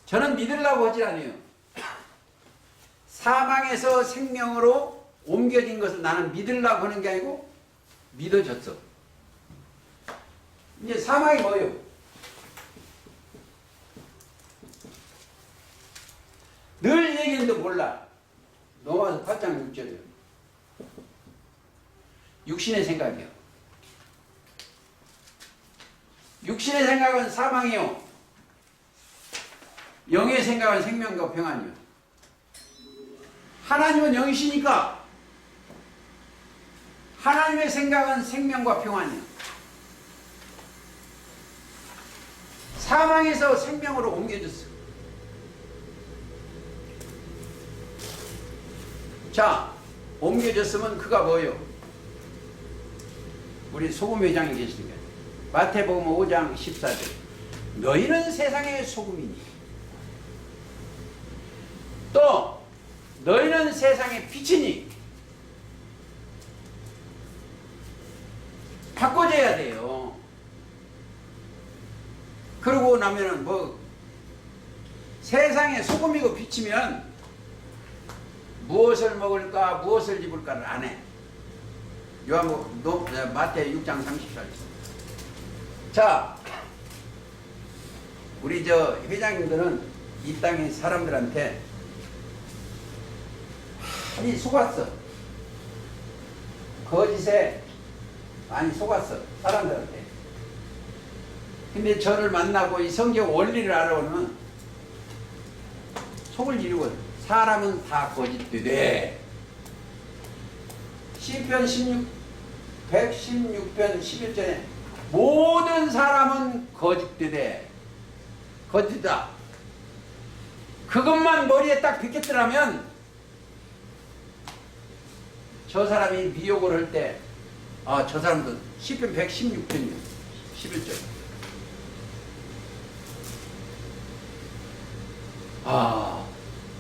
[SPEAKER 1] 저는 믿으려고 하지 않아요. 사망에서 생명으로 옮겨진 것을 나는 믿으려고 하는 게 아니고 믿어졌어. 이제 사망이 뭐예요? 늘 얘기했는데 몰라. 넘어와서 8장 6절이에요. 육신의 생각이요. 육신의 생각은 사망이요. 영의 생각은 생명과 평안이요. 하나님은 영이시니까 하나님의 생각은 생명과 평안이요. 사망에서 생명으로 옮겨졌어. 자, 옮겨졌으면 그가 뭐예요? 우리 소금 회장이 계시니까 마태복음 5장 14절. 너희는 세상의 소금이니 또 너희는 세상의 빛이니. 바꿔줘야 돼요. 그러고 나면은 뭐 세상의 소금이고 빛이면 무엇을 먹을까 무엇을 입을까를 안 해. 마태 6장 34절. 자, 우리 저 회장님들은 이 땅의 사람들한테 많이 속았어. 거짓에 많이 속았어. 사람들한테. 근데 저를 만나고 이 성경 원리를 알아오면 속을 이루거든. 사람은 다 거짓되되. 시편 116편 11절에 모든 사람은 거짓되되. 거짓이다. 그것만 머리에 딱 비켰더라면 저 사람이 미혹을 할 때, 저 사람도 시편 116편이요. 11절.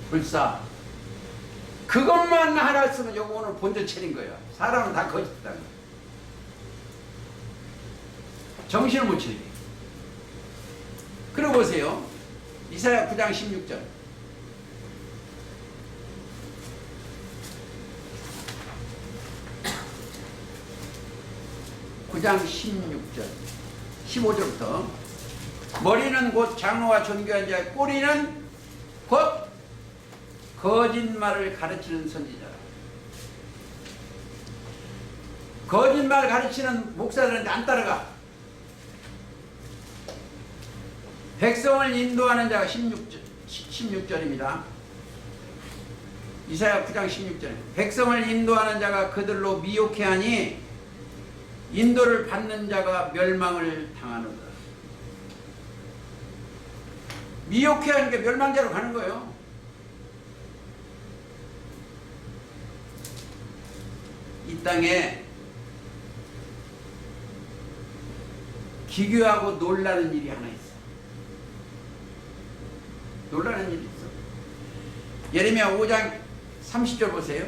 [SPEAKER 1] 불사. 그것만 알았으면 요거 오늘 본전 차린 거예요. 사람은 다 거짓이다. 정신을 못 차리게. 그러고 보세요. 이사야 9장 16절. 9장 16절 15절부터 머리는 곧 장로와 존귀한 자, 꼬리는 곧 거짓말을 가르치는 선지자라. 거짓말 가르치는 목사들한테 안 따라가. 백성을 인도하는 자가 16절입니다. 이사야 9장 16절. 백성을 인도하는 자가 그들로 미혹해 하니 인도를 받는 자가 멸망을 당하는다. 미혹해 하는 게 멸망자로 가는 거예요. 이 땅에 기괴하고 놀라는 일이 하나 있어. 놀라는 일이 있어. 예레미야 5장 30절 보세요.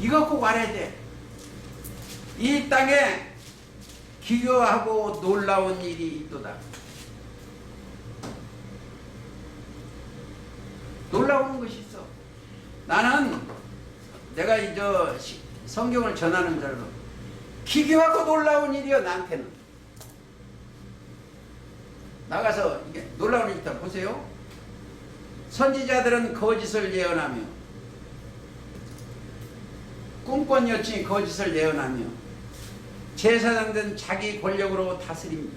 [SPEAKER 1] 이거 꼭 알아야 돼. 이 땅에 기묘하고 놀라운 일이 있도다. 놀라운 것이 있어. 나는 내가 이제 성경을 전하는 자로 기괴하고 놀라운 일이요. 나한테는 나가서 이게 놀라운 일 있다. 보세요. 선지자들은 거짓을 예언하며 꿈꾼 여친이 거짓을 예언하며 제사장들은 자기 권력으로 다스립니다.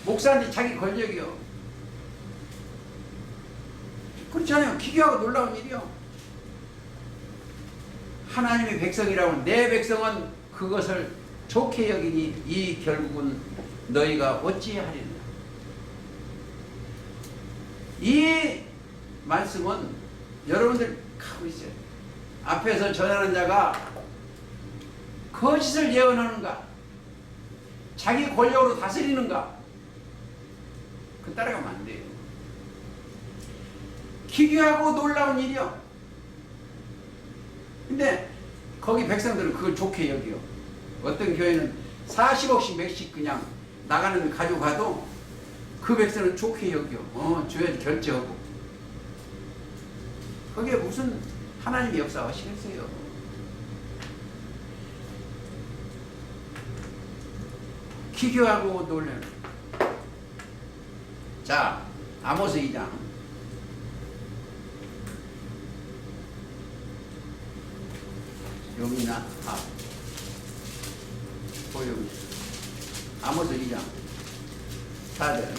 [SPEAKER 1] 목사한테 자기 권력이요. 그렇잖아요. 기괴하고 놀라운 일이요. 하나님의 백성이라고 내 백성은 그것을 좋게 여기니 이 결국은 너희가 어찌하리라. 이 말씀은 여러분들 갖고 있어요. 앞에서 전하는 자가 거짓을 예언하는가, 자기 권력으로 다스리는가, 그 따라가면 안 돼요. 기괴하고 놀라운 일이요. 근데 거기 백성들은 그걸 좋게 여기요. 어떤 교회는 40억씩 몇씩 그냥 나가는 가지고 가도 그 백성은 좋게 여기요. 주에 결제하고. 거기에 무슨 하나님의 역사 하시겠어요? 기괴하고 놀라운. 자, 아모스 2장. 여기나? 보여요. 아모스 2장 4절.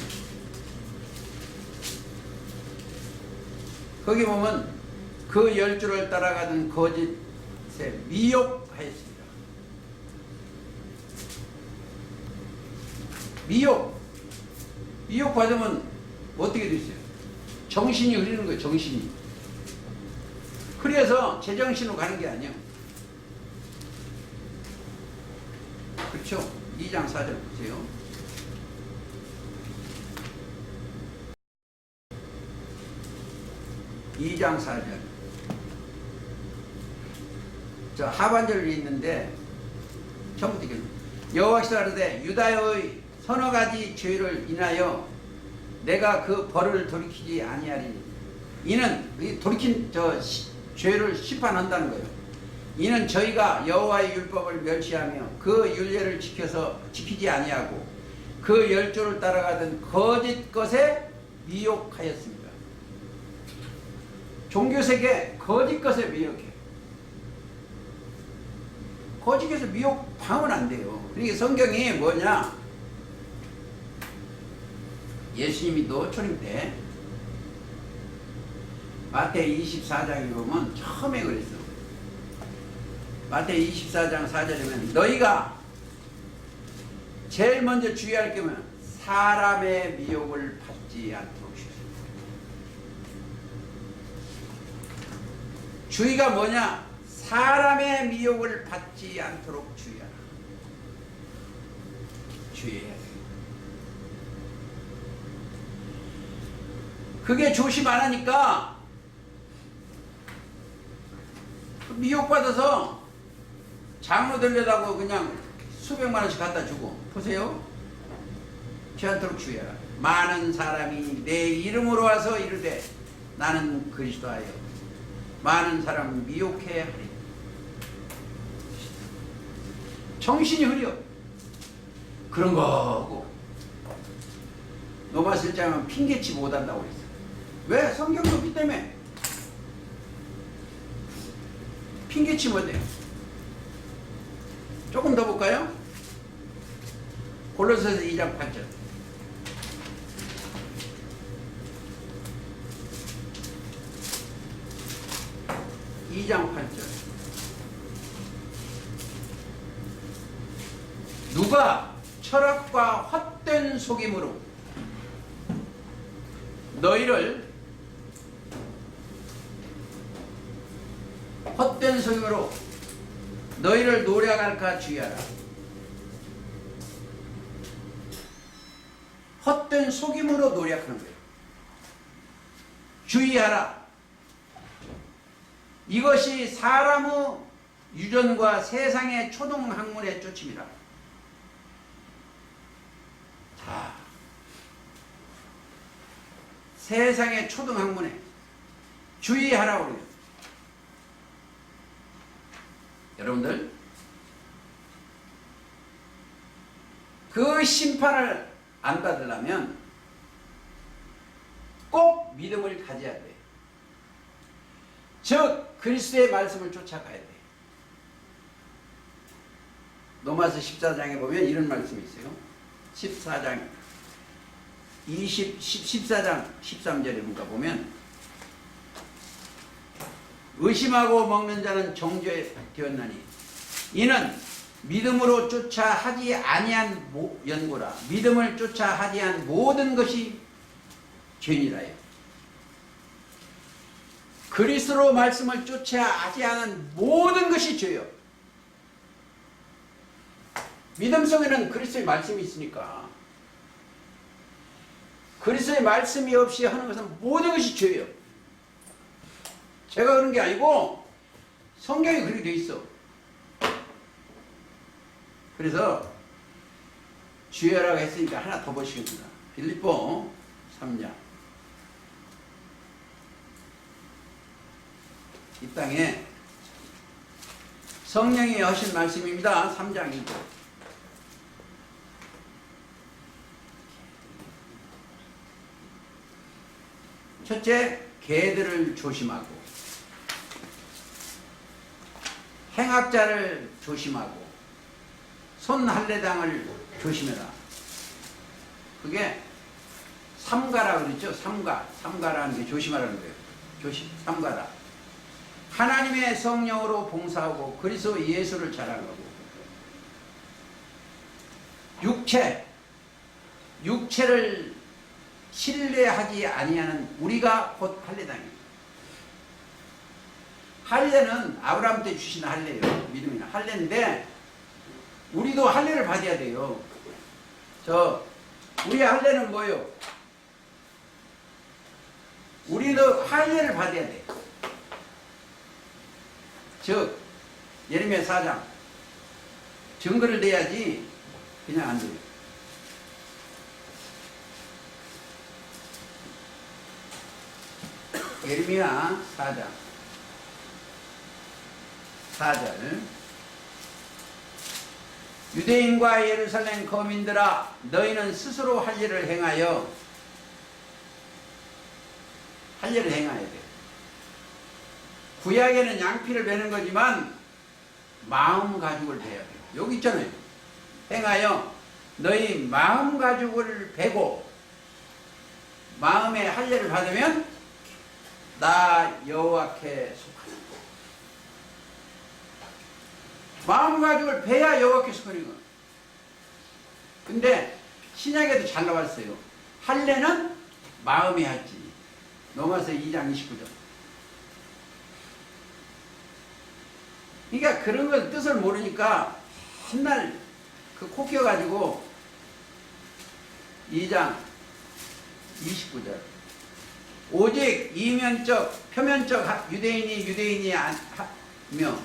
[SPEAKER 1] 거기 보면 그 10주를 따라가던 거짓에 미혹하였습니다. 미혹 받으면 어떻게 되어요? 정신이 흐리는 거예요. 정신이. 그래서 제정신으로 가는 게 아니에요. 그렇죠? 2장 4절 보세요. 이 장 4절. 저 하반절이 있는데 처음부터 여호와께서 가로되 유다의 서너 가지 죄를 인하여 내가 그 벌을 돌이키지 아니하리니. 이는 돌이킨 죄를 심판한다는 거예요. 이는 저희가 여호와의 율법을 멸시하며 그 율례를 지키지 아니하고 그 열조를 따라가던 거짓 것에 미혹하였습니다. 종교세계 거짓 것에 미혹해. 거짓 것에 미혹하면 안 돼요. 그러니까 성경이 뭐냐? 예수님이 노초림 때 마태이 24장에 보면 처음에 그랬어. 마태이 24장 4절이면 너희가 제일 먼저 주의할 게면 사람의 미혹을 받지 않도록 주의하라. 주의가 뭐냐? 사람의 미혹을 받지 않도록 주의하라. 주의해야 돼. 그게 조심 안 하니까 미혹받아서 장로 되려다고 그냥 수백만 원씩 갖다 주고. 보세요. 그렇지 주의하라. 많은 사람이 내 이름으로 와서 이르되 나는 그리스도하여 많은 사람을 미혹해 하리. 정신이 흐려. 그런 거고 노마 실장은 핑계치 못한다고 그랬어. 왜? 성경이 없기 때문에. 핑계치 못해요. 조금 더 볼까요? 골로새서 2장 8절. 누가 철학과 헛된 속임으로 너희를 노략할까 주의하라. 헛된 속임으로 노략하는 거예요. 주의하라. 이것이 사람의 유전과 세상의 초동학문의 쫓임이라. 자, 세상의 초등학문에 주의하라고 그래요. 여러분들, 그 심판을 안 받으려면 꼭 믿음을 가져야 돼. 즉 그리스도의 말씀을 쫓아가야 돼. 로마서 14장에 보면 이런 말씀이 있어요. 14장 14장 13절에 뭔가 보면, 의심하고 먹는 자는 정죄 되었나니 이는 믿음으로 쫓아 하지 아니한 연고라. 믿음을 쫓아 하지 않은 모든 것이 죄니라요. 그리스도 말씀을 쫓아 하지 않은 모든 것이 죄요. 믿음 속에는 그리스도의 말씀이 있으니까, 그리스도의 말씀이 없이 하는 것은 모든 것이 죄예요. 제가 그런 게 아니고 성경이 그렇게 돼 있어. 그래서 주여라고 했으니까 하나 더 보시겠습니다. 빌립보 3장. 이 땅에 성령이 하신 말씀입니다. 3장이고. 첫째, 개들을 조심하고, 행악자를 조심하고, 손할례당을 조심해라. 그게 삼가라 그랬죠. 삼가라는 게 조심하라는 거예요. 삼가라. 하나님의 성령으로 봉사하고 그리스도 예수를 자랑하고, 육체를 신뢰하지 아니하는 우리가 곧 할례당이에요. 할례는 아브라함 때 주신 할례예요. 믿음이나 할례인데 우리도 할례를 받아야 돼요. 우리 할례는 뭐예요? 우리도 할례를 받아야 돼. 즉 예레미야 4장 증거를 내야지 그냥 안 돼요. 예레미야 4장 4절. 유대인과 예루살렘 거민들아, 너희는 스스로 할례를 행해야 돼. 구약에는 양피를 베는 거지만 마음 가죽을 베야 돼요. 여기 있잖아요. 행하여 너희 마음 가죽을 베고 마음의 할례를 받으면 나 여호와께 속하다. 마음 가죽을 베야 여호와께 속하는 거예요. 근데 신약에도 잘 나왔어요. 할례는 마음에 할지. 로마서 2장 29절. 그러니까 그런 건 뜻을 모르니까 맨날 그 코 껴가지고 2장 29절. 오직 이면적 표면적 유대인이 하며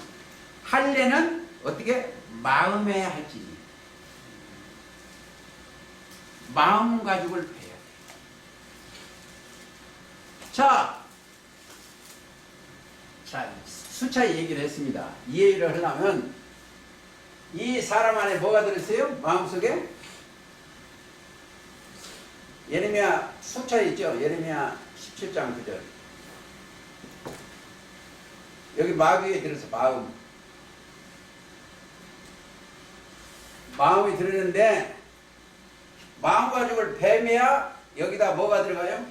[SPEAKER 1] 할례는 어떻게 마음에 할지니. 마음 가죽을 베야 돼. 자, 수차 얘기를 했습니다. 이해를 하려면 이 사람 안에 뭐가 들었어요? 마음속에 예레미야 수차 있죠? 예레미야 17장 9절. 여기 마귀에 들어서 마음이 들었는데 마음 가죽을 베매야 여기다 뭐가 들어가요?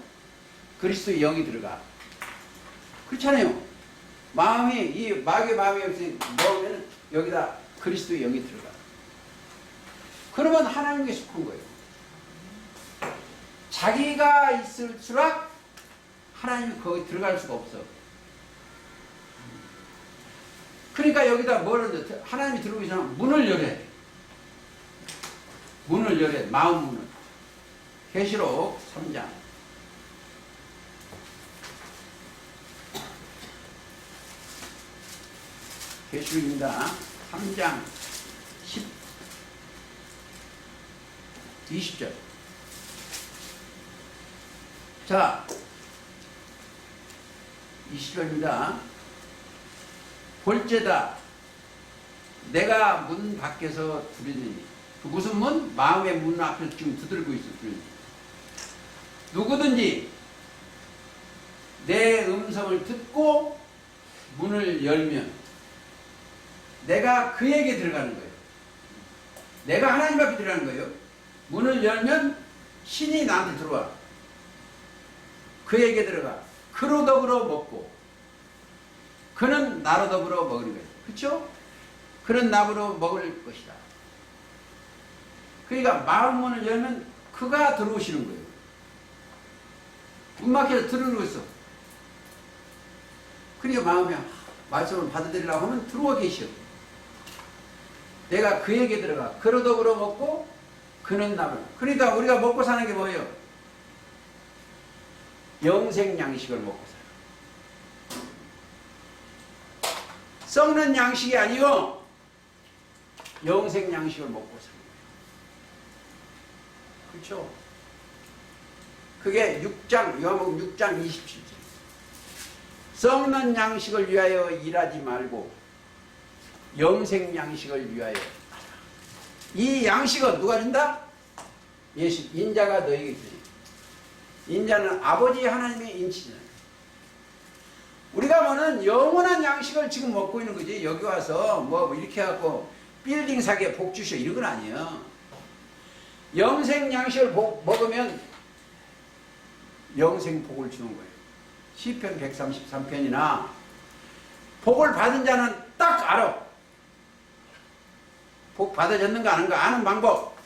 [SPEAKER 1] 그리스도의 영이 들어가. 그렇잖아요. 이 마귀의 마음이 없이 넣으면 여기다 그리스도의 영이 들어가. 그러면 하나님께 속한 거예요. 자기가 있을수록 하나님이 거기 들어갈 수가 없어. 그러니까 여기다 뭐를 넣어? 하나님이 들어오기 전에 문을 열어야 돼. 문을 열어야 돼. 마음 문을. 계시록 3장. 계시록입니다. 3장 20절. 자, 20절입니다. 볼죄다 내가 문 밖에서 두드리니. 그 무슨 문? 마음의 문 앞에서 지금 두드리고 있어. 누구든지 내 음성을 듣고 문을 열면 내가 그에게 들어가는 거예요. 내가 하나님 앞에 들어가는 거예요. 문을 열면 신이 나한테 들어와. 그에게 들어가. 그로 더불어 먹고 그는 나로 더불어 먹는 거예요. 그렇죠? 그는 나로 먹을 것이다. 그러니까 마음 문을 열면 그가 들어오시는 거예요. 문 밖에서 들어오고 있어. 그러니까 마음이 말씀을 받아들이려고 하면 들어와 계셔. 내가 그에게 들어가. 그로 더불어 먹고 그는 나를. 그러니까 우리가 먹고 사는 게 뭐예요? 영생 양식을 먹고 살아요. 썩는 양식이 아니요 영생 양식을 먹고 사는 거예요. 그렇죠? 그게 6장 요한복음 6장 27절. 썩는 양식을 위하여 일하지 말고 영생 양식을 위하여. 이 양식은 누가 준다? 예수. 인자가 너에게 주니. 인자는 아버지 하나님의 인치잖아요. 우리가 뭐는 영원한 양식을 지금 먹고 있는 거지. 여기 와서 뭐 이렇게 해갖고 빌딩 사게 복 주셔 이런 건 아니에요. 영생 양식을 먹으면 영생 복을 주는 거예요. 시편 133편이나 복을 받은 자는 딱 알아. 복 받아졌는가 아는가 아는 방법.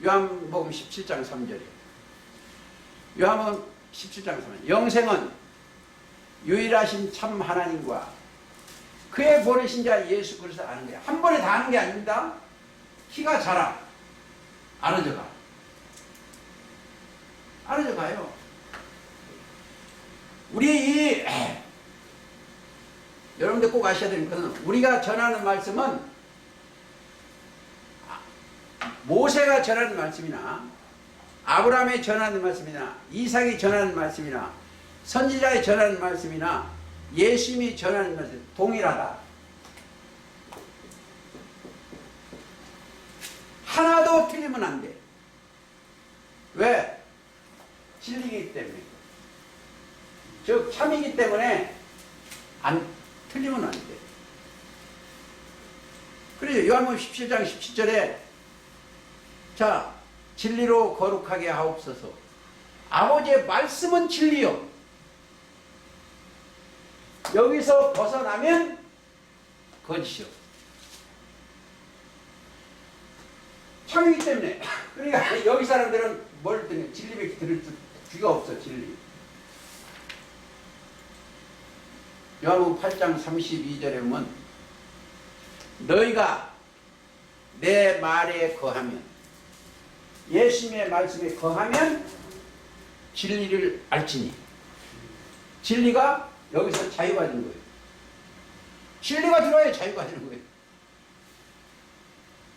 [SPEAKER 1] 요한복음 17장 3절이에요. 요한복음 17장 3절. 영생은 유일하신 참 하나님과 그의 보내신 자 예수 그리스도 아는 거야. 한 번에 다 아는 게 아닙니다. 키가 자라. 알아져 가. 알아져 가요. 우리 여러분들 꼭 아셔야 되는 것은 우리가 전하는 말씀은 모세가 전하는 말씀이나 아브라함이 전하는 말씀이나 이삭이 전하는 말씀이나 선지자의 전하는 말씀이나 예수님이 전하는 말씀 동일하다. 하나도 틀리면 안 돼. 왜? 진리이기 때문에. 즉 참이기 때문에 안 틀리면 안 돼. 그래서 요한복음 17장 17절에 자 진리로 거룩하게 하옵소서. 아버지의 말씀은 진리요. 여기서 벗어나면 거짓이요. 참이기 때문에. 그러니까 여기 사람들은 뭘 듣냐? 진리밖에 들을 귀가 없어. 진리. 요한복음 8장 32절에 보면 너희가 내 말에 거하면 예수님의 말씀에 거하면 진리를 알지니. 진리가 여기서 자유가 되는 거예요. 진리가 들어야 자유가 되는 거예요.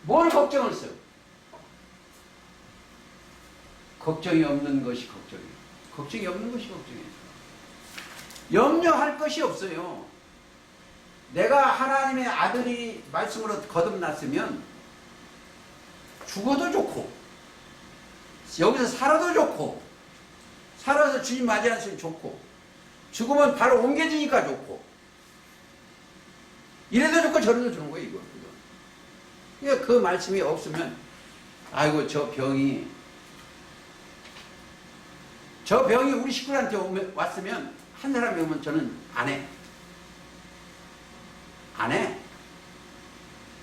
[SPEAKER 1] 뭘 걱정을 써요? 걱정이 없는 것이 걱정이에요. 걱정이 없는 것이 걱정이에요. 염려할 것이 없어요. 내가 하나님의 아들이 말씀으로 거듭났으면 죽어도 좋고 여기서 살아도 좋고 살아서 주님 맞이하면 좋고 죽으면 바로 옮겨지니까 좋고 이래도 좋고 저래도 좋은 거예요. 이거. 그러니까 그 말씀이 없으면 아이고 저 병이 우리 식구한테 왔으면 한 사람이 오면 저는 안 해. 안 해.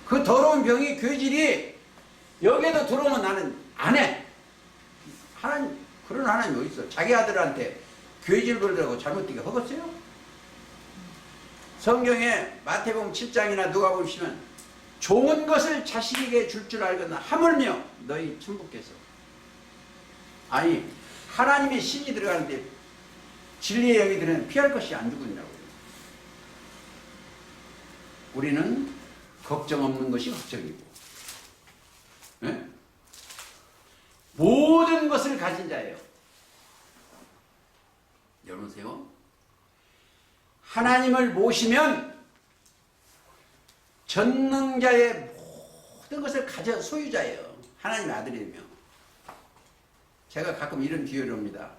[SPEAKER 1] 그 더러운 병이 괴질이 여기에도 들어오면 나는 안 해. 하나님, 그런 하나님이 어디 있어? 자기 아들한테 괴질 걸으라고 잘못되게 허겄어요? 성경에 마태복음 7장이나 누가복음 보시면 좋은 것을 자식에게 줄 줄 알거나 하물며 너희 천부께서. 아니 하나님의 신이 들어가는데 진리의 영이 들으면 피할 것이 안 죽으니라고. 우리는 걱정 없는 것이 걱정이고, 예? 모든 것을 가진 자예요. 여러분 보세요. 하나님을 모시면 전능자의 모든 것을 가져 소유자예요. 하나님의 아들이며. 제가 가끔 이런 비유를 합니다.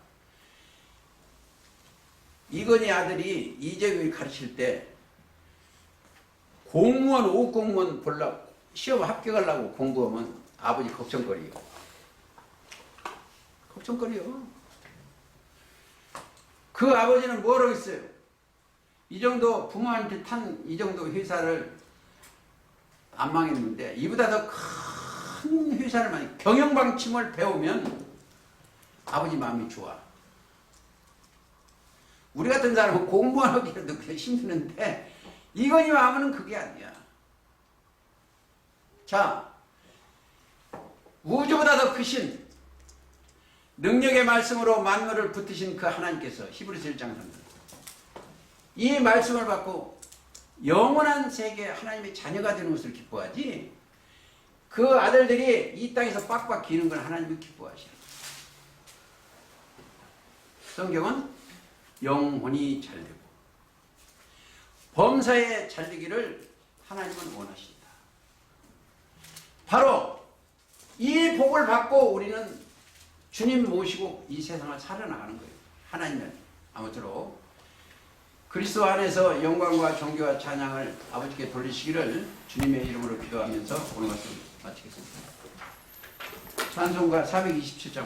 [SPEAKER 1] 이건희 아들이 이재용이 가르칠 때 공무원, 5공무원 보려고 시험 합격하려고 공부하면 아버지 걱정거리요. 걱정거리요. 그 아버지는 뭐라고 했어요? 이 정도 부모한테 탄 이 정도 회사를 안 망했는데 이보다 더 큰 회사를 많이 경영방침을 배우면 아버지 마음이 좋아. 우리 같은 사람은 공부하기도 그게 힘드는데 이건희 마음은 그게 아니야. 자, 우주보다 더 크신 능력의 말씀으로 만물을 붙드신 그 하나님께서 히브리서 1장 3절 이 말씀을 받고 영원한 세계 하나님의 자녀가 되는 것을 기뻐하지 그 아들들이 이 땅에서 빡빡 기는 걸 하나님이 기뻐하시는 성경은 영혼이 잘되고 범사에 잘되기를 하나님은 원하신다. 바로 이 복을 받고 우리는 주님 모시고 이 세상을 살아나가는 거예요. 하나님은 아무쪼록 그리스도 안에서 영광과 존귀와 찬양을 아버지께 돌리시기를 주님의 이름으로 기도하면서 오늘 말씀 마치겠습니다. 찬송가 427장